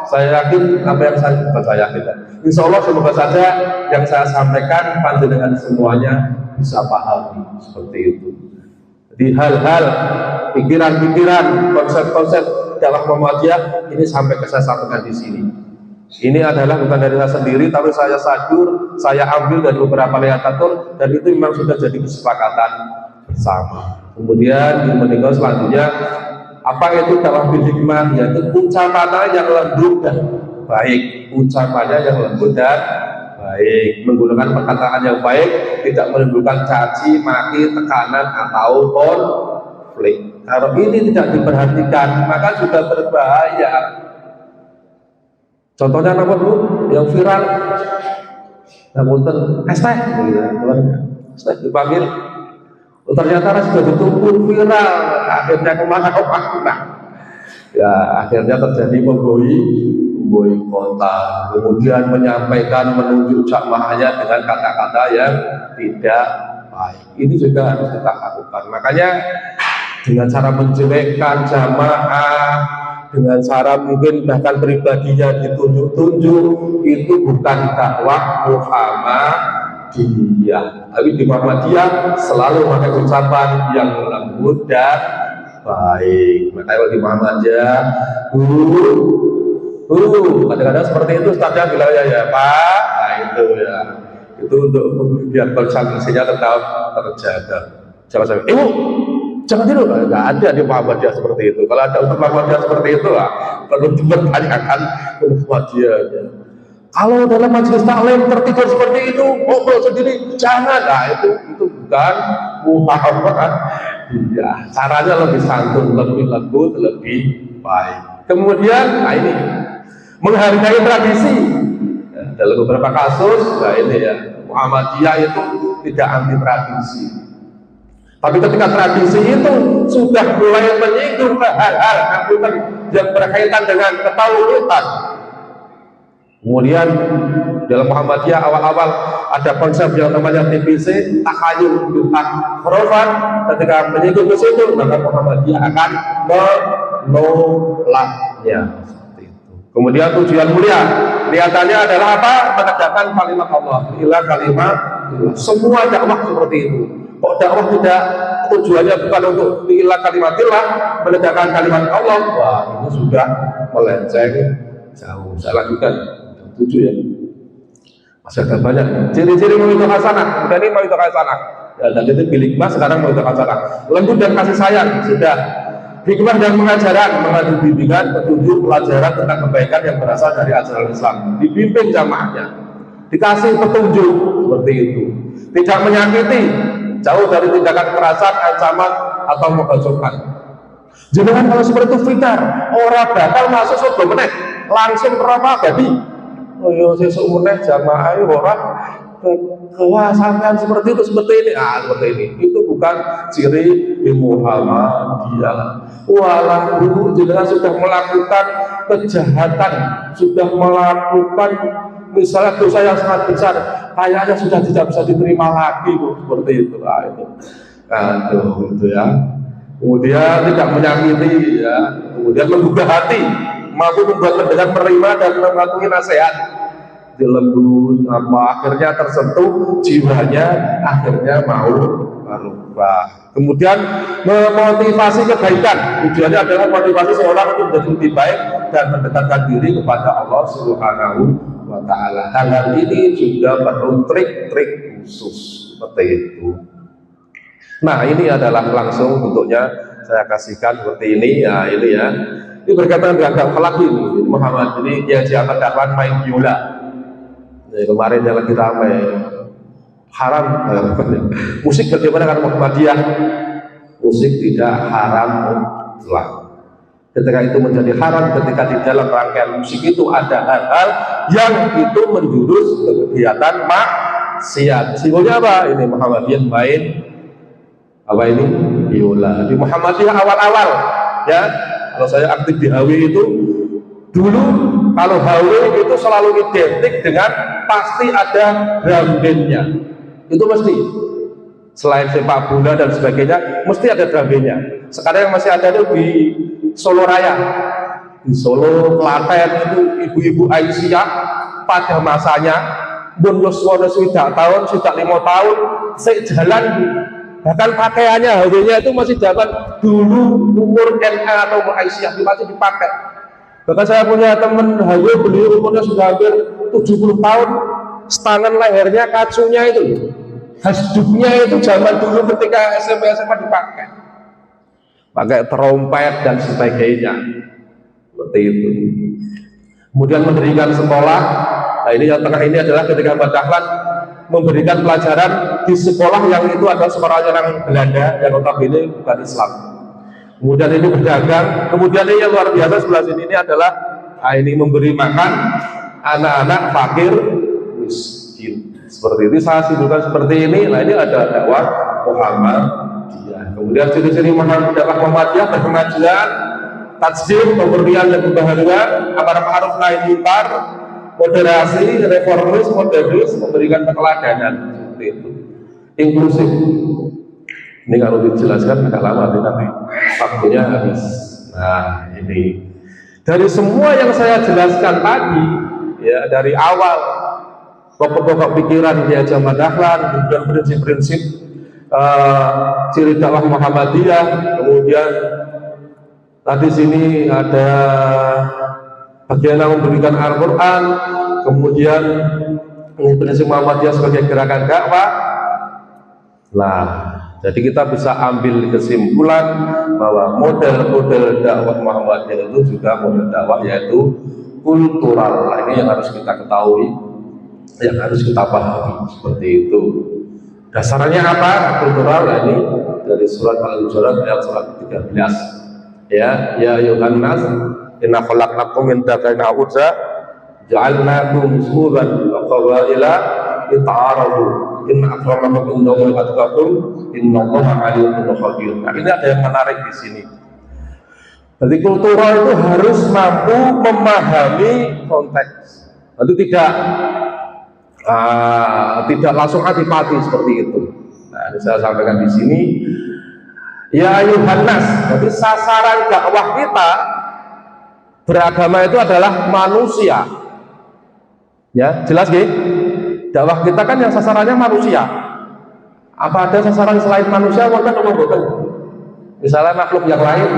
saya yakin apa yang saya yakin. Insya Allah semoga saja yang saya sampaikan panjenengan semuanya bisa pahami seperti itu. Jadi hal-hal, pikiran-pikiran, konsep-konsep dakwah Muhammadiyah ini sampai ke saya sampaikan di sini. Ini adalah bukan dari saya sendiri, tapi saya sadur, saya ambil dari beberapa literatur, dan itu memang sudah jadi kesepakatan bersama. Kemudian di meninggal selanjutnya, apa itu dakwah bil hikmah? Yaitu ucapannya yang lembut dan baik, ucapannya yang lembut dan baik, menggunakan perkataan yang baik, tidak menimbulkan caci, maki, tekanan atau konflik. Kalau ini tidak diperhatikan, maka sudah berbahaya. Contohnya apa Bu? Yang viral, namunten ST, ST dipanggil, ternyata sudah ditumpul viral, akhirnya kemana? Ya akhirnya terjadi memboikot, kemudian menyampaikan, menunjuk jamaahnya dengan kata-kata yang tidak baik. Ini juga harus kita lakukan. Makanya dengan cara menjelekkan jamaah, dengan cara mungkin bahkan pribadinya ditunjuk-tunjuk, itu bukan dakwah Muhammadiyah. Tapi di Muhammadiyah selalu pakai ucapan yang lembut dan baik. Makanya di Muhammadiyah kadang-kadang seperti itu ustaznya bilang ya Pak, nah itu ya, itu untuk biar konsentrasinya tetap terjaga. Jangan sampai ibu jangan tidur, nggak ada di Muhammadiyah seperti itu. Kalau ada untuk Muhammadiyah seperti itu, perlu dipertanyakan Muhammadiyah. Kalau dalam majelis taklim tertidur seperti itu, ngobrol sendiri, jangan. Nah itu bukan Muhammadiyah. Caranya lebih santun, lebih lembut, lebih baik. Kemudian, nah ini menghargai tradisi. Ya, dalam beberapa kasus, nah ini ya, Muhammadiyah itu tidak anti tradisi. Tapi ketika tradisi itu sudah mulai menyinggung hal-hal yang berkaitan dengan ketauhidan, kemudian dalam Muhammadiyah awal-awal ada konsep yang namanya TPC, takhayul bid'ah khurafat. Ketika menyinggung ke situ, maka Muhammadiyah akan menolaknya. Seperti itu. Kemudian tujuan mulia kelihatannya adalah apa? Menegakkan kalimat Allah, ilah kalimat. Semua dakwah seperti itu. Kok dakwah tidak tujuannya bukan untuk ilah kalimatillah, menegakkan kalimat Allah? Wah, ini sudah melenceng jauh. Saya lanjutkan 7 ya. Masih ada banyak. Ciri-ciri mauidhah hasanah. Kemudian ini mauidhah hasanah. Ya, dan itu bil hikmah, sekarang mauidhah hasanah. Lembut dan kasih sayang sudah. Hikmah dan pengajaran, mengandung bimbingan, petunjuk, pelajaran tentang kebaikan yang berasal dari ajaran Islam. Dibimbing jamaahnya, dikasih petunjuk seperti itu. Tidak menyakiti, jauh dari tindakan kekerasan, ancaman atau memojokkan. Jangan kalau seperti itu fitnah, orang bakal masuk surga meneh, langsung neraka abadi. Oh yo sesuk meneh jamaah orang wah sampean seperti itu seperti ini, seperti ini. Itu bukan ciri Muhammadiyah. Walau jenengan sudah melakukan kejahatan, sudah melakukan misalnya dosa yang sangat besar, kayaknya sudah tidak bisa diterima lagi kok, seperti itu. Nah, itu ya. Kemudian tidak menyakiti, ya. Kemudian menggugah hati, mampu membuat pendengar menerima dan mematuhi nasihat. Lembut, akhirnya tersentuh jiwanya, akhirnya mau berubah. Kemudian memotivasi kebaikan, tujuannya adalah motivasi seorang untuk menjadi lebih baik dan mendekatkan diri kepada Allah Subhanahu wa Ta'ala. Hal ini juga perlu trik-trik khusus seperti itu. Nah, ini adalah langsung bentuknya saya kasihkan seperti ini. Ya, ini ya. Ini berkaitan dengan akhlak ini. Muhammad ini yang Ahmad Dahlan main biola. Kemarin yang lagi ramai haram musik bagaimana kan Muhammadiyah? Musik tidak haram mutlak. Ketika itu menjadi haram, ketika di dalam rangkaian musik itu ada hal-hal yang itu menjurus ke kegiatan maksiat. Simbolnya apa? Ini Muhammadiyah main apa ini? Biola. Di Muhammadiyah awal-awal ya, kalau saya aktif di HW itu dulu, kalau HW itu selalu identik dengan pasti ada drum bandnya. Itu mesti, selain sepak bola dan sebagainya, mesti ada drum bandnya. Sekarang yang masih ada itu di Solo Raya, di Solo Klaten itu ibu-ibu Aisyah pada masanya pun sudah tahun, sudah 5 tahun, sejalan, bahkan pakaiannya HW-nya itu masih zaman dulu umur NA atau umur Aisyah masih dipakai. Bahkan saya punya teman HW, beliau umurnya sudah hampir 70 tahun, setangan lehernya kacunya itu, hasduknya itu zaman dulu ketika SMP-SMA dipakai, pakai trompet dan sebagainya, seperti itu. Kemudian mendirikan sekolah. Nah, ini yang tengah ini adalah ketika Ahmad Dahlan memberikan pelajaran di sekolah yang itu adalah sekolah orang Belanda yang notabene bukan Islam. Kemudian ini berdagang, kemudian ini yang luar biasa sebelah sini ini adalah ini memberi makan anak-anak fakir miskin. Seperti itu saya simpulkan seperti ini. Nah, ini ada dakwah Muhammadiyah. Kemudian ciri-ciri dakwah Muhammadiyah berpengajian, tajdim, pemberian dan pembaharuan, amar ma'ruf nahi munkar, moderasi, reformis, modernis, memberikan keteladanan, seperti itu. Inklusif. Ini kalau dijelaskan agak lama nanti waktunya habis. Nah, ini dari semua yang saya jelaskan tadi, ya, dari awal pokok-pokok pikiran dia Ahmad Dahlan, kemudian prinsip-prinsip ciri dakwah Muhammadiyah, kemudian tadi sini ada bagian yang memberikan Al-Quran, kemudian prinsip Muhammadiyah sebagai gerakan dakwah. Nah, jadi kita bisa ambil kesimpulan bahwa model-model dakwah Muhammadiyah itu juga model dakwah yaitu kultural. Nah, ini yang harus kita ketahui, yang harus kita pahami, seperti itu. Dasarnya apa? Kultural. Nah, ini dari surat Al-Hujurat ayat 13. Ya ayuhan nas inna khalaqnakum min dzakarin wa unsa ja'alnakum shu'uban wa qabaila lita'arafu. Inna akramakum indallahi atqakum innallaha alimun khabir. Nah, ini ada yang menarik di sini. Jadi kultural itu harus mampu memahami konteks. Itu tidak langsung antipati seperti itu. Nah, ini saya sampaikan di sini. Ya ayuhan nas. Jadi sasaran dakwah kita beragama itu adalah manusia. Ya, jelas nggih? Dakwah kita kan yang sasarannya manusia. Apa ada sasaran selain manusia? Wonten apa mboten? Misalnya makhluk yang lain,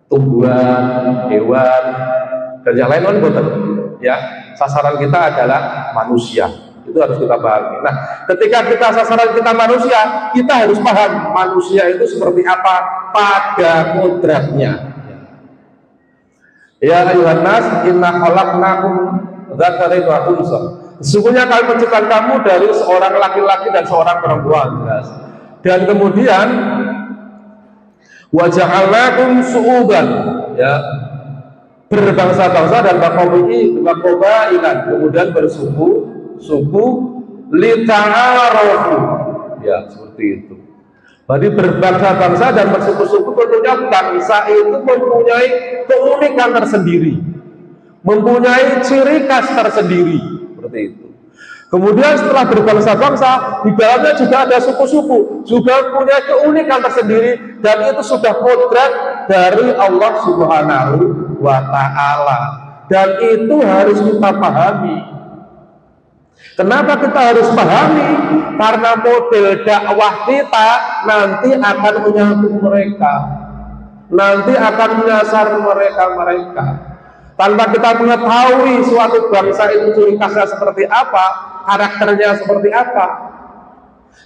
tumbuhan, hewan, dan yang lain mboten. Ya, sasaran kita adalah manusia. Itu harus kita pahami. Nah, ketika kita sasaran kita manusia, kita harus paham manusia itu seperti apa pada kodratnya. Ya ayuhan nas inna khalaqnakum dzakarin wa unsa. Sesungguhnya kami menciptakan kamu dari seorang laki-laki dan seorang perempuan. Dan kemudian wa ja'alnakum syu'uban, ya, berbangsa-bangsa dan berqabailan, kemudian bersuku lita'arafu, ya, seperti itu. Jadi berbangsa-bangsa dan bersuku-suku tentunya bangsa itu mempunyai keunikan tersendiri, mempunyai ciri khas tersendiri seperti itu. Kemudian setelah berbangsa-bangsa, di dalamnya juga ada suku-suku, juga punya keunikan tersendiri, dan itu sudah kodrat dari Allah Subhanahu wa Ta'ala, dan itu harus kita pahami. Kenapa kita harus pahami? Karena model dakwah kita nanti akan menyatu mereka, nanti akan menyasar mereka. Tanpa kita mengetahui suatu bangsa itu ciri khasnya seperti apa, karakternya seperti apa.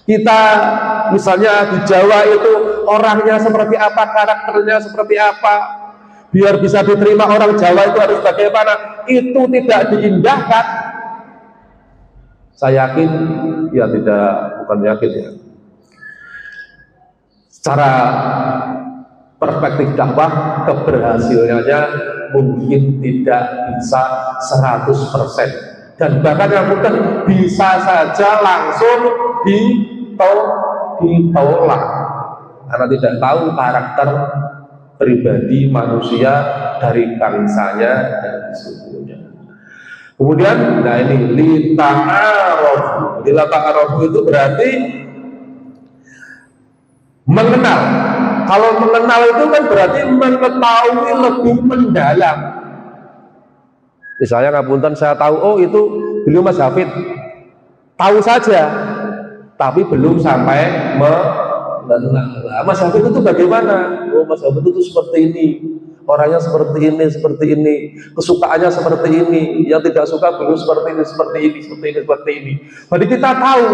Kita misalnya di Jawa itu orangnya seperti apa, karakternya seperti apa, biar bisa diterima orang Jawa itu harus bagaimana, itu tidak diindahkan. Saya yakin, ya tidak, bukan yakin ya, secara perspektif dakwah keberhasilannya mungkin tidak bisa 100%, dan bahkan yang mungkin bisa saja langsung ditolak karena tidak tahu karakter pribadi manusia dari bangsanya dan sukunya. Kemudian, nah ini lita'arofu. Lita'arofu itu berarti mengenal. Kalau mengenal itu kan berarti mengetahui lebih mendalam. Misalnya ngapunten, saya tahu, oh itu beliau Mas Hafid, tahu saja, tapi belum sampai mengenal. Mas Hafid itu bagaimana? Oh Mas Hafid itu seperti ini, orangnya seperti ini, kesukaannya seperti ini, yang tidak suka beliau seperti ini. Jadi kita tahu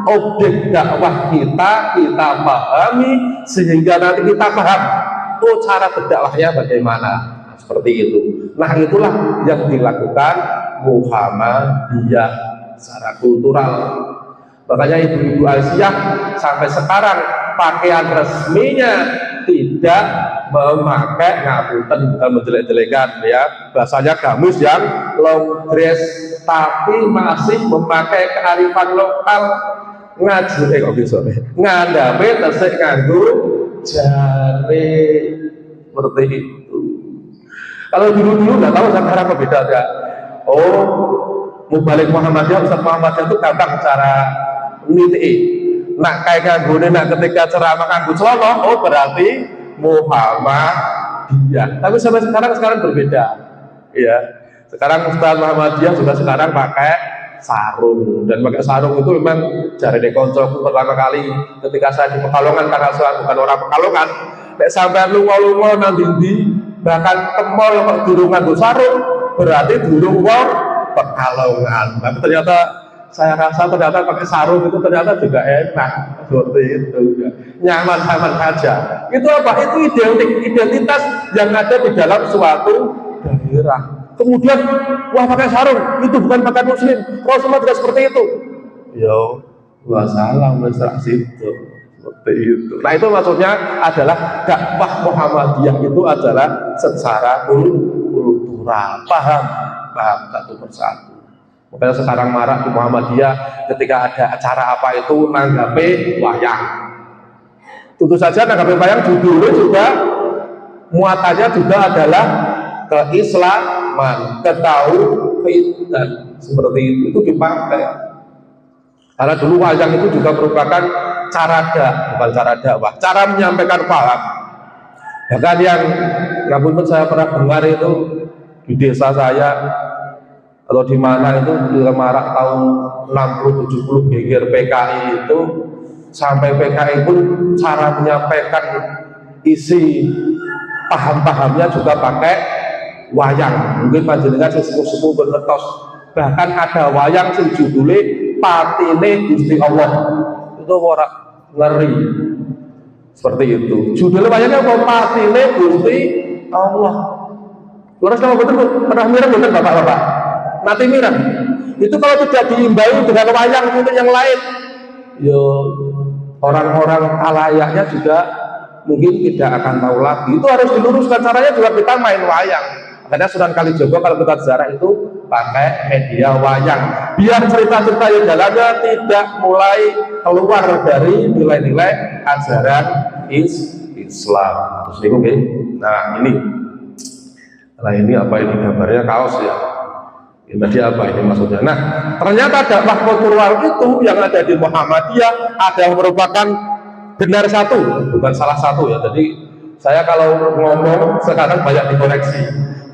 objek dakwah kita pahami, sehingga nanti kita paham, oh cara berdakwahnya bagaimana, seperti itu. Nah itulah yang dilakukan Muhammadiyah secara kultural. Makanya ibu-ibu Aisyah sampai sekarang pakaian resminya tidak memakai, ngapunten bukan menjelek-jelekan ya, bahasanya gamis yang long dress, tapi masih memakai kearifan lokal, ngandame tesik nganggo jari seperti itu. Kalau dulu nggak tahu sekarang beda ya. Oh, Mubalik Muhammadiyah, Ustaz Muhammadiyah itu gampang cara niti. Nak kayak nganggone nak ketika ceramah nganggo celana, oh berarti Muhammadiyah. Tapi sampai sekarang berbeda. Ya. Sekarang Ustaz Muhammadiyah juga sekarang pakai sarung, dan pakai sarung itu memang jari dekoncoku pertama kali ketika saya di Pekalongan, karena saya bukan orang Pekalongan. Nek sampai lunga-lunga nang ndi bahkan temol kok durung nganggo sarung, berarti durung wong Pekalongan. Tapi ternyata saya rasa ternyata pakai sarung itu ternyata juga enak, seperti itu ya. Nyaman saja. Itu apa? Itu identitas yang ada di dalam suatu daerah. Kemudian, wah pakai sarung itu bukan pakaian muslim, Rasulullah tidak seperti itu. Yo, wassalam, mesra situ, seperti itu. Nah itu maksudnya adalah dakwah Muhammadiyah itu adalah secara kultural, paham satu persatu. Makanya sekarang marak di Muhammadiyah ketika ada acara apa itu nanggape wayang. Tentu saja nanggape wayang judulnya juga, muatannya juga adalah keislaman, ketauhidan, seperti itu dipakai. Karena dulu wayang itu juga merupakan bukan cara dakwah, cara menyampaikan paham. Bahkan yang pun saya pernah dengar itu di desa saya atau di mana itu di marak tahun 60-70 geger PKI itu, sampai PKI pun cara menyampaikan isi paham-pahamnya juga pakai wayang. Mungkin panjenengan sesepuh berletos, bahkan ada wayang sing judulnya Patine Gusti Allah. Itu ora ngeri seperti itu. Judulnya wayangnya apa? Patine Gusti Allah. Terus kalau betul pernah mirang betul bapak-bapak? Nanti mirang. Itu kalau tidak diimbangi dengan wayang itu yang lain, yo orang-orang alayaknya juga mungkin tidak akan tahu lagi. Itu harus diluruskan, caranya juga kita main wayang. Makanya Sunan Kalijogo kalau kita ziarah itu pakai media wayang, biar cerita-cerita yang dalamnya tidak mulai keluar dari nilai-nilai ajaran Islam. Terus ini, nah ini Nah ini apa ini gambarnya kaos ya. Ini tadi apa ini maksudnya? Nah ternyata dakwah kultural itu yang ada di Muhammadiyah ada yang merupakan benar satu, bukan salah satu ya. Jadi saya kalau ngomong sekarang banyak dikoreksi.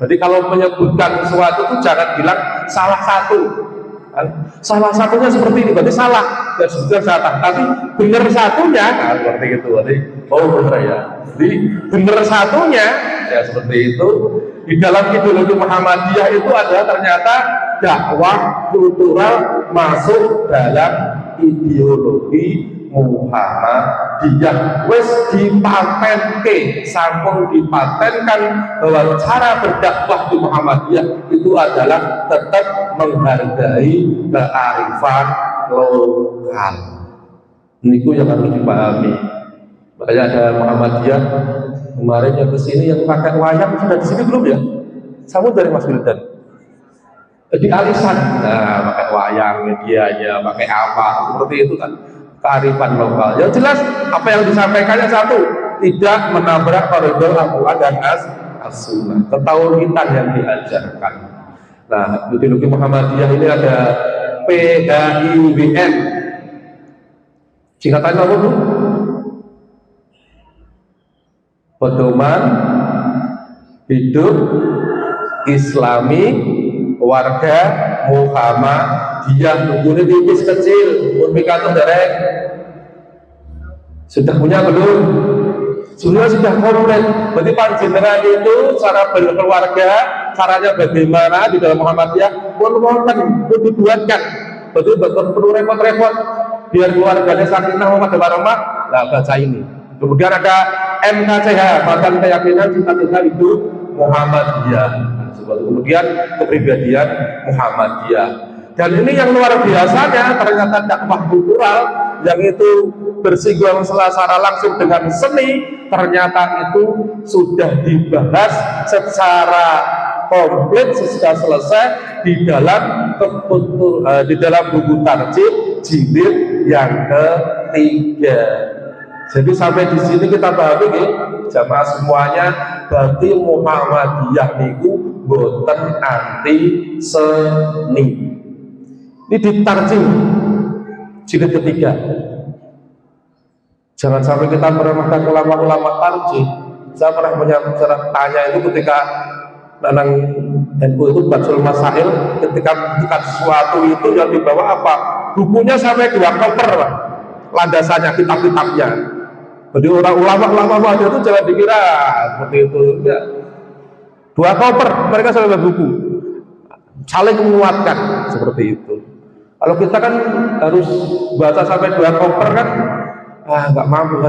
Jadi kalau menyebutkan sesuatu itu jangan bilang salah satu. Salah satunya seperti ini berarti salah, dan sebetulnya salah. Tapi benar satunya, nah, seperti itu. Jadi oh benar ya. Jadi benar satunya ya seperti itu. Di dalam ideologi Muhammadiyah itu adalah ternyata dakwah kultural masuk dalam ideologi Muhammadiyah. Wes dipatenke, sampun dipatenkan bahwa cara berdakwah di Muhammadiyah itu adalah tetap menghargai kearifan lokal. Niku yang harus dipahami. Makanya ada Muhammadiyah kemarin yang kesini yang pakai wayang sudah di sini belum ya? Sama dari Mas Wildan di alisan, nah pakai wayang medianya, pakai apa seperti itu kan kearifan lokal. Yang jelas apa yang disampaikannya satu, tidak menabrak koridor Al-Quran dan As-Sunnah, ketauhidan yang diajarkan. Nah ideologi Muhammadiyah ini ada PHIWN, singkatannya apa Bu? Pedoman hidup Islami warga Muhammadiyah. Nunggunya tipis kecil, pun derek. Sudah punya belum? Sudah komplit. Berarti panjenengan itu cara berkeluarga, caranya bagaimana di dalam Muhammadiyah pun dibuatkan. Berarti betul perlu repot-repot biar keluarganya sakinah mawaddah warahmah. Nah baca ini. Kemudian ada MKCH, Badan Keyakinan Cita-Cita Hidup Muhammadiyah. Kemudian kepribadian Muhammadiyah. Dan ini yang luar biasanya ternyata dakwah kultural yang itu bersinggungan secara langsung dengan seni, ternyata itu sudah dibahas secara komplit sudah selesai di dalam buku tarjih jilid yang ketiga. Jadi sampai di sini kita pahami nih, jamaah semuanya, berarti Muhammadiyah niku boten anti seni. Ini ditarjih jilid ketiga. Jangan sampai kita meremehkan ulama-ulama tarjih. Saya pernah tanya itu ketika Nanang NU itu Batul Masail, ketika sesuatu itu yang dibawa apa? Bukunya sampai 2 koper, landasannya, kitab-kitabnya. Jadi orang ulama-ulama ada itu jangan dikira seperti itu. Ya. 2 koper mereka sampai buku, saling menguatkan seperti itu. Kalau kita kan harus baca sampai 2 koper kan, nggak mampu.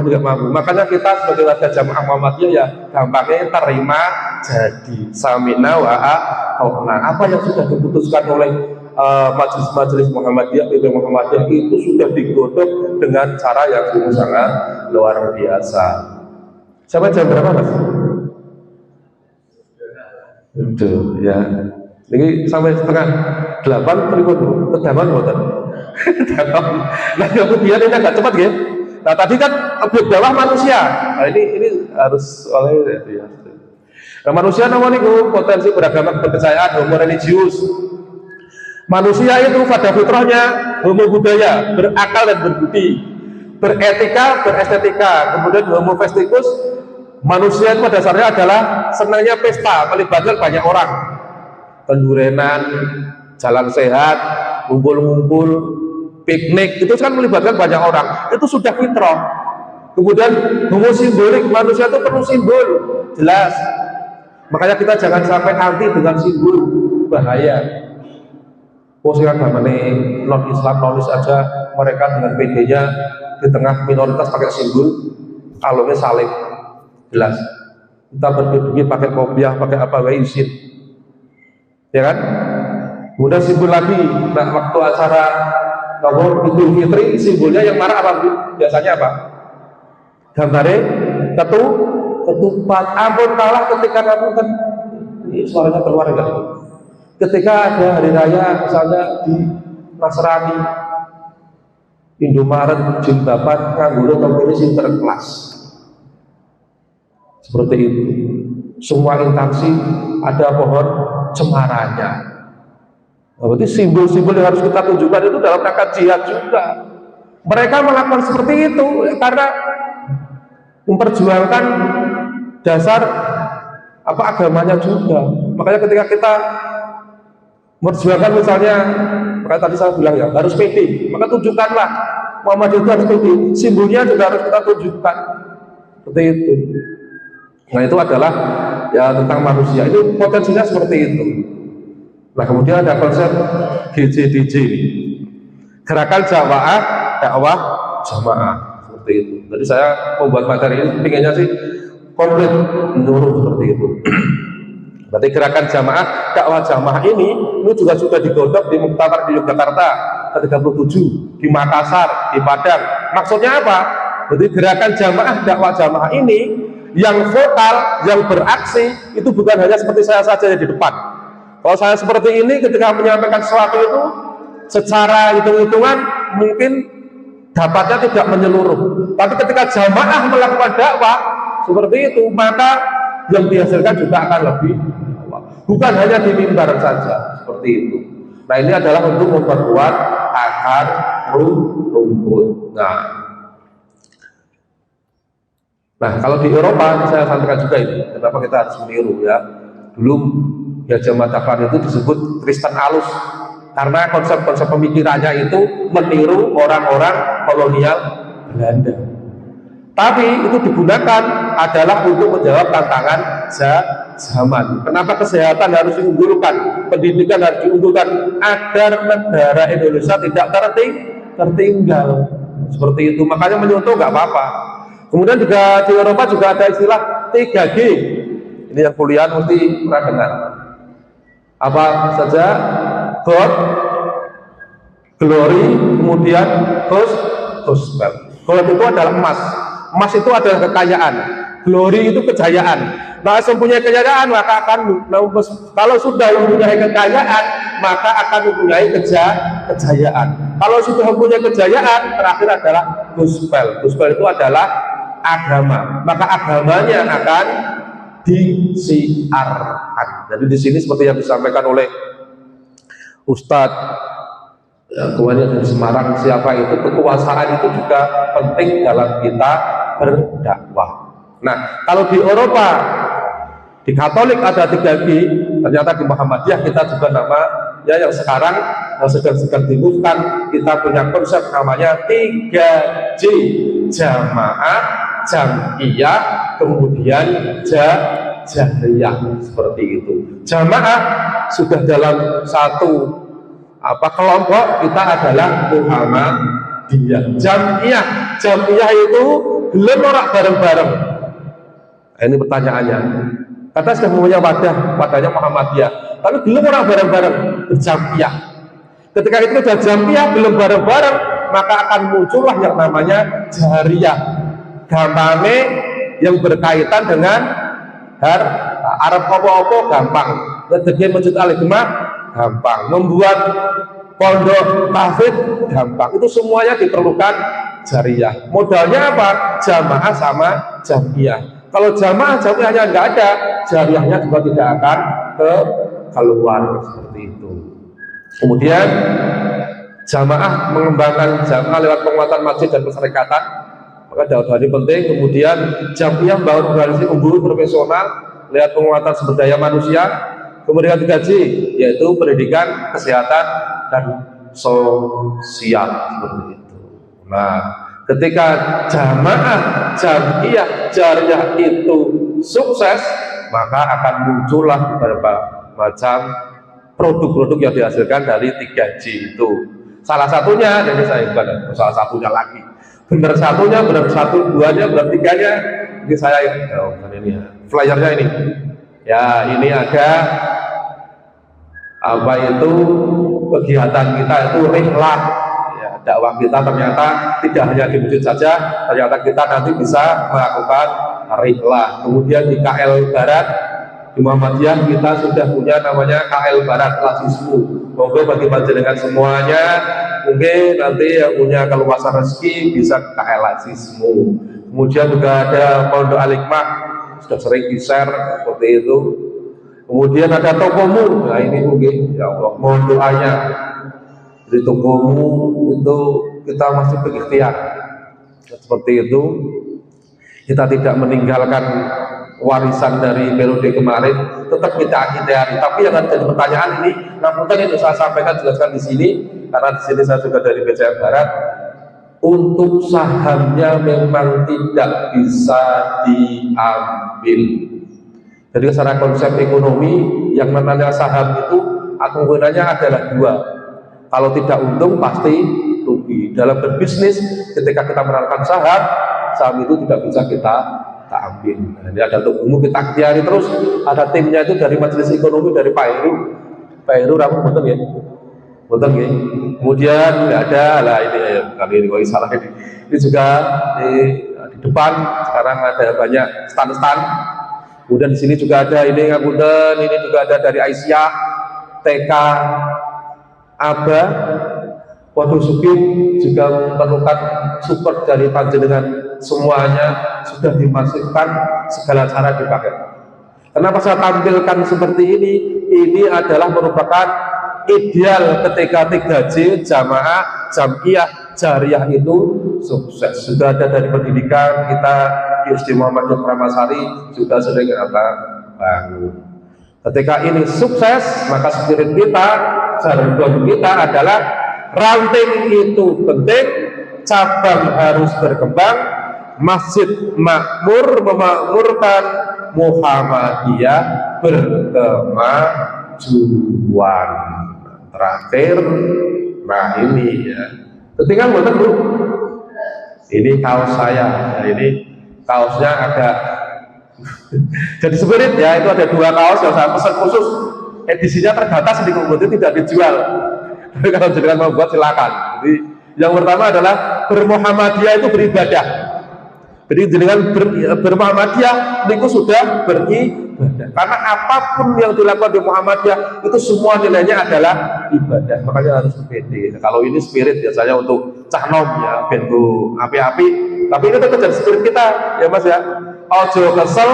Makanya kita sebagai warga jamaah Muhammadiyah ya gampangnya terima jadi sami'na wa ata'na. Apa yang sudah diputuskan oleh majelis-majelis Muhammadiyah, PP Muhammadiyah itu sudah digodok dengan cara yang sangat luar biasa. Sampai jam berapa Mas? Itu ya. Ini sampai setengah 8 berikut kedaman buatan. Nah kemudian ini agak cepat ya. Nah tadi kan objek dakwah manusia. Nah ini harus oleh ya. Nah manusia namanya potensi beragama kepercayaan, homo religius. Manusia itu pada fitrahnya homo budaya, berakal dan berbudi, beretika, berestetika. Kemudian homo festicus, manusia itu pada dasarnya adalah senangnya pesta, melibatkan banyak orang, pendurenan, jalan sehat, ngumpul-ngumpul, piknik, itu kan melibatkan banyak orang. Itu sudah fitrah. Kemudian homo simbolik, manusia itu perlu simbol, jelas. Makanya kita jangan sampai anti dengan simbol, bahaya. Posisi agamanya non-Islam, non-Islam aja, mereka dengan PD-nya di tengah minoritas pakai simbol, kalungnya salib, jelas. Kita berdiri pakai kopiah, pakai apa, izin, ya kan? Kemudian simbol lagi, nah waktu acara Idul Fitri, simbolnya yang marah apa? Biasanya apa? Gambarnya ketupat. Ampun kalah ketika kamu kan, ini suaranya keluar enggak? Ketika ada hari raya misalnya di Nasrani, Indomaret, jilbaban, nganggur kompromis interkelas, seperti itu. semua instansi ada pohon cemarannya. Nah, berarti simbol-simbol yang harus kita tunjukkan itu dalam rangka jihad juga. Mereka melakukan seperti itu karena memperjuangkan dasar agamanya juga. Makanya ketika kita memperjuangkan misalnya, makanya tadi saya bilang ya harus pede, maka tunjukkanlah Muhammad itu harus pede, simbolnya juga harus kita tunjukkan seperti itu. Nah itu adalah ya tentang manusia, itu potensinya seperti itu. Nah kemudian ada konsep GJDJ, gerakan jamaah dakwah jamaah, seperti itu. Jadi saya membuat materi ini pengennya sih komplit menurut seperti itu. Berarti gerakan jamaah dakwah jamaah ini juga sudah digodok di Muktamar di Yogyakarta ke-37, di Makassar, di Padang. Maksudnya apa? Jadi gerakan jamaah dakwah jamaah ini yang vokal, yang beraksi itu bukan hanya seperti saya saja di depan. Kalau saya seperti ini ketika menyampaikan sesuatu itu secara hitung-hitungan mungkin dapatnya tidak menyeluruh. Tapi ketika jamaah melakukan dakwah seperti itu, maka yang dihasilkan juga akan lebih, bukan hanya di mimbar saja seperti itu. Nah ini adalah untuk memperkuat akar rumput. Nah kalau di Eropa saya sampaikan juga ini, kenapa kita harus meniru ya. Dulu ya jamaah dakwah itu disebut Kristen alus karena konsep-konsep pemikirannya itu meniru orang-orang kolonial Belanda. Tapi itu digunakan adalah untuk menjawab tantangan zaman. Kenapa kesehatan harus diunggulkan, pendidikan harus diunggulkan agar negara Indonesia tidak tertinggal. Seperti itu, makanya menyentuh nggak apa-apa. Kemudian juga di Eropa juga ada istilah 3G. Ini yang kuliah mesti pernah dengar. Apa saja? God, glory, kemudian gospel. God itu adalah emas. Emas itu adalah kekayaan, glory itu kejayaan. Nah, mempunyai kejayaan maka akan, kalau sudah mempunyai kekayaan maka akan mempunyai kejayaan. Kalau sudah mempunyai kejayaan, terakhir adalah gospel. Gospel itu adalah agama, maka agamanya akan disiarkan. Jadi di sini seperti yang disampaikan oleh Ustadz kemarin dari Semarang, siapa itu, kekuasaan itu juga penting dalam kita berdakwah. Nah, kalau di Eropa, di Katolik ada 3G, ternyata di Muhammadiyah kita juga nama ya yang sekarang sedang dibutuhkan, kita punya konsep namanya 3J, jamaah, jamiyah, kemudian jahriyah, seperti itu. Jamaah sudah dalam satu kelompok kita adalah Muhammadiyah. Jamiyah itu belum orang bareng-bareng. Nah, ini pertanyaannya. Kata sudah mempunyai wadahnya Muhammadiyah, tapi belum orang bareng-bareng berjamiyah. Ketika itu sudah jamiyah belum bareng-bareng, maka akan muncullah yang namanya jahriyah. Gampangnya yang berkaitan dengan Arab apa-apa gampang. Ngedegin Masjid Al-Hikmah gampang, membuat pondok tahfidz gampang. Itu semuanya diperlukan jariyah. Modalnya apa? Jamaah sama jamiyah. Kalau jamaah jamiyahnya nggak ada, jariyahnya juga tidak akan keluar, seperti itu. Kemudian jamaah mengembangkan jamaah lewat penguatan masjid dan perserikatan, maka dakwah ini penting. Kemudian jamiyah membangun organisasi unggul profesional lewat penguatan sumber daya manusia. Kemudian 3J, yaitu pendidikan, kesehatan, dan sosial, seperti itu. Nah, ketika jamaah, jamiyah, jariyah itu sukses, maka akan muncullah beberapa macam produk-produk yang dihasilkan dari 3J itu. Salah satunya, jadi saya bukan salah satunya lagi. Benar satunya, benar satu, duanya, benar tiganya. Ini saya ini ya, flyernya ini. Ya, ini ada kegiatan kita itu rihlah ya, dakwah kita ternyata tidak hanya di masjid saja, ternyata kita nanti bisa melakukan rihlah. Kemudian di KL Barat di Muhammadiyah kita sudah punya namanya KL Barat Lasismu. Monggo bagi panjenengan semuanya, mungkin nanti yang punya keluasan rezeki bisa ke KL Lasismu. Kemudian juga ada Pondok Al-Hikmah sudah sering di-share seperti itu. Kemudian ada tokomu, nah ini mungkin ya Allah mohon doanya. Jadi tokomu itu kita masih berikhtiar seperti itu. Kita tidak meninggalkan warisan dari periode kemarin, tetap kita akhiri. Tapi yang ada jadi pertanyaan ini, namun ini saya sampaikan jelaskan di sini, karena di sini saya juga dari BCM Barat. Untuk sahamnya memang tidak bisa diambil. Jadi secara konsep ekonomi yang namanya saham itu keunggulannya adalah dua. Kalau tidak untung pasti rugi. Dalam berbisnis, ketika kita menawarkan saham itu tidak bisa kita ambil. Nah, ini ada untuk umum kita akhtiari terus. Ada timnya itu dari Majelis Ekonomi dari Pak Heru. Pak Heru ramu betul ya, betul ya. Kemudian ada lah ini kali ini kok salah ini. Ini juga di depan sekarang ada banyak stand-stand. Kemudian di sini juga ada ini ngapunten, ini juga ada dari Aisyah, TK, Aba, Waduh Sukim juga memerlukan support dari panjenengan, semuanya sudah dimasukkan, segala cara dipakai. Kenapa saya tampilkan seperti ini adalah merupakan ideal ketika 3J jamaah jamiyah jariyah itu sukses. Sudah ada dari pendidikan kita di SD Muhammadiyah Pramasari juga sering bangun. Ketika ini sukses, maka spirit kita, jargon kita adalah ranting itu penting, cabang harus berkembang, masjid makmur memakmurkan, Muhammadiyah berkemajuan. Terakhir, nah ini ya, ketika buatan Bu, ini kaos saya, nah ini kaosnya agak jadi spirit ya, itu ada 2 kaos yang saya pesan khusus, edisinya terbatas di Kumpul tidak dijual. Tapi kalau jenengan mau buat silakan. Jadi yang pertama adalah bermuhammadiyah itu beribadah. Jadi jenengan bermuhammadiyah itu sudah beribadah. Karena apapun yang dilakukan di Muhammadiyah itu semua nilainya adalah ibadah. Makanya harus pede. Kalau ini spirit biasanya untuk cahnom ya, bentuk api-api. Tapi ini tetap jadi spirit kita ya Mas ya. Ojo kesel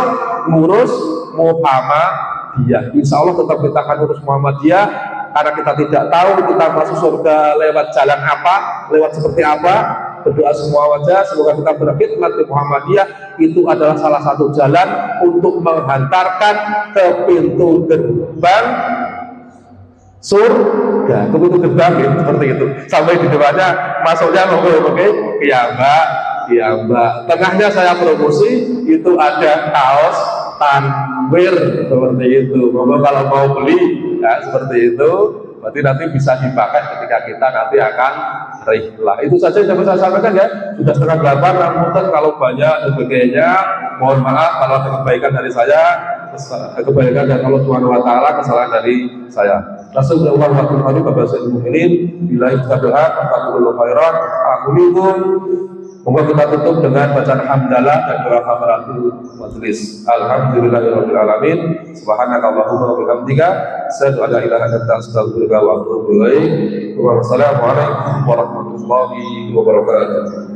ngurus Muhammadiyah. Insya Allah tetap kita akan urus Muhammadiyah. Karena kita tidak tahu kita masuk surga lewat jalan apa, lewat seperti apa. Berdoa semua wajah, semoga kita berkhidmat di Muhammadiyah. Itu adalah salah satu jalan untuk menghantarkan ke pintu gerbang surga, ke pintu gerbang ya, seperti itu. Sampai di depannya masuknya oke, iya mbak. Tengahnya saya promosi, itu ada kaos tanwir seperti itu. Monggo kalau mau beli ya seperti itu, berarti nanti bisa dipakai ketika kita nanti akan rihlah. Itu saja yang dapat saya sampaikan ya. Sudah 7:30, namun kalau banyak sebagainya mohon maaf kalau ada kebaikan dari saya, kebaikan dari Allah Subhanahu wa taala, kesalahan dari saya. Rasulullah sallallahu alaihi wasallam bila kita doa fatakul khairan akulikum. Moga kita tutup dengan bacaan hamdalah dan doa kafaratul majelis. Alhamdulillahirabbil alamin. Subhanakallahumma wa bihamdika asyhadu an la ilaha illa anta astaghfiruka wa atubu ilaik. Wassalamualaikum warahmatullahi wabarakatuh.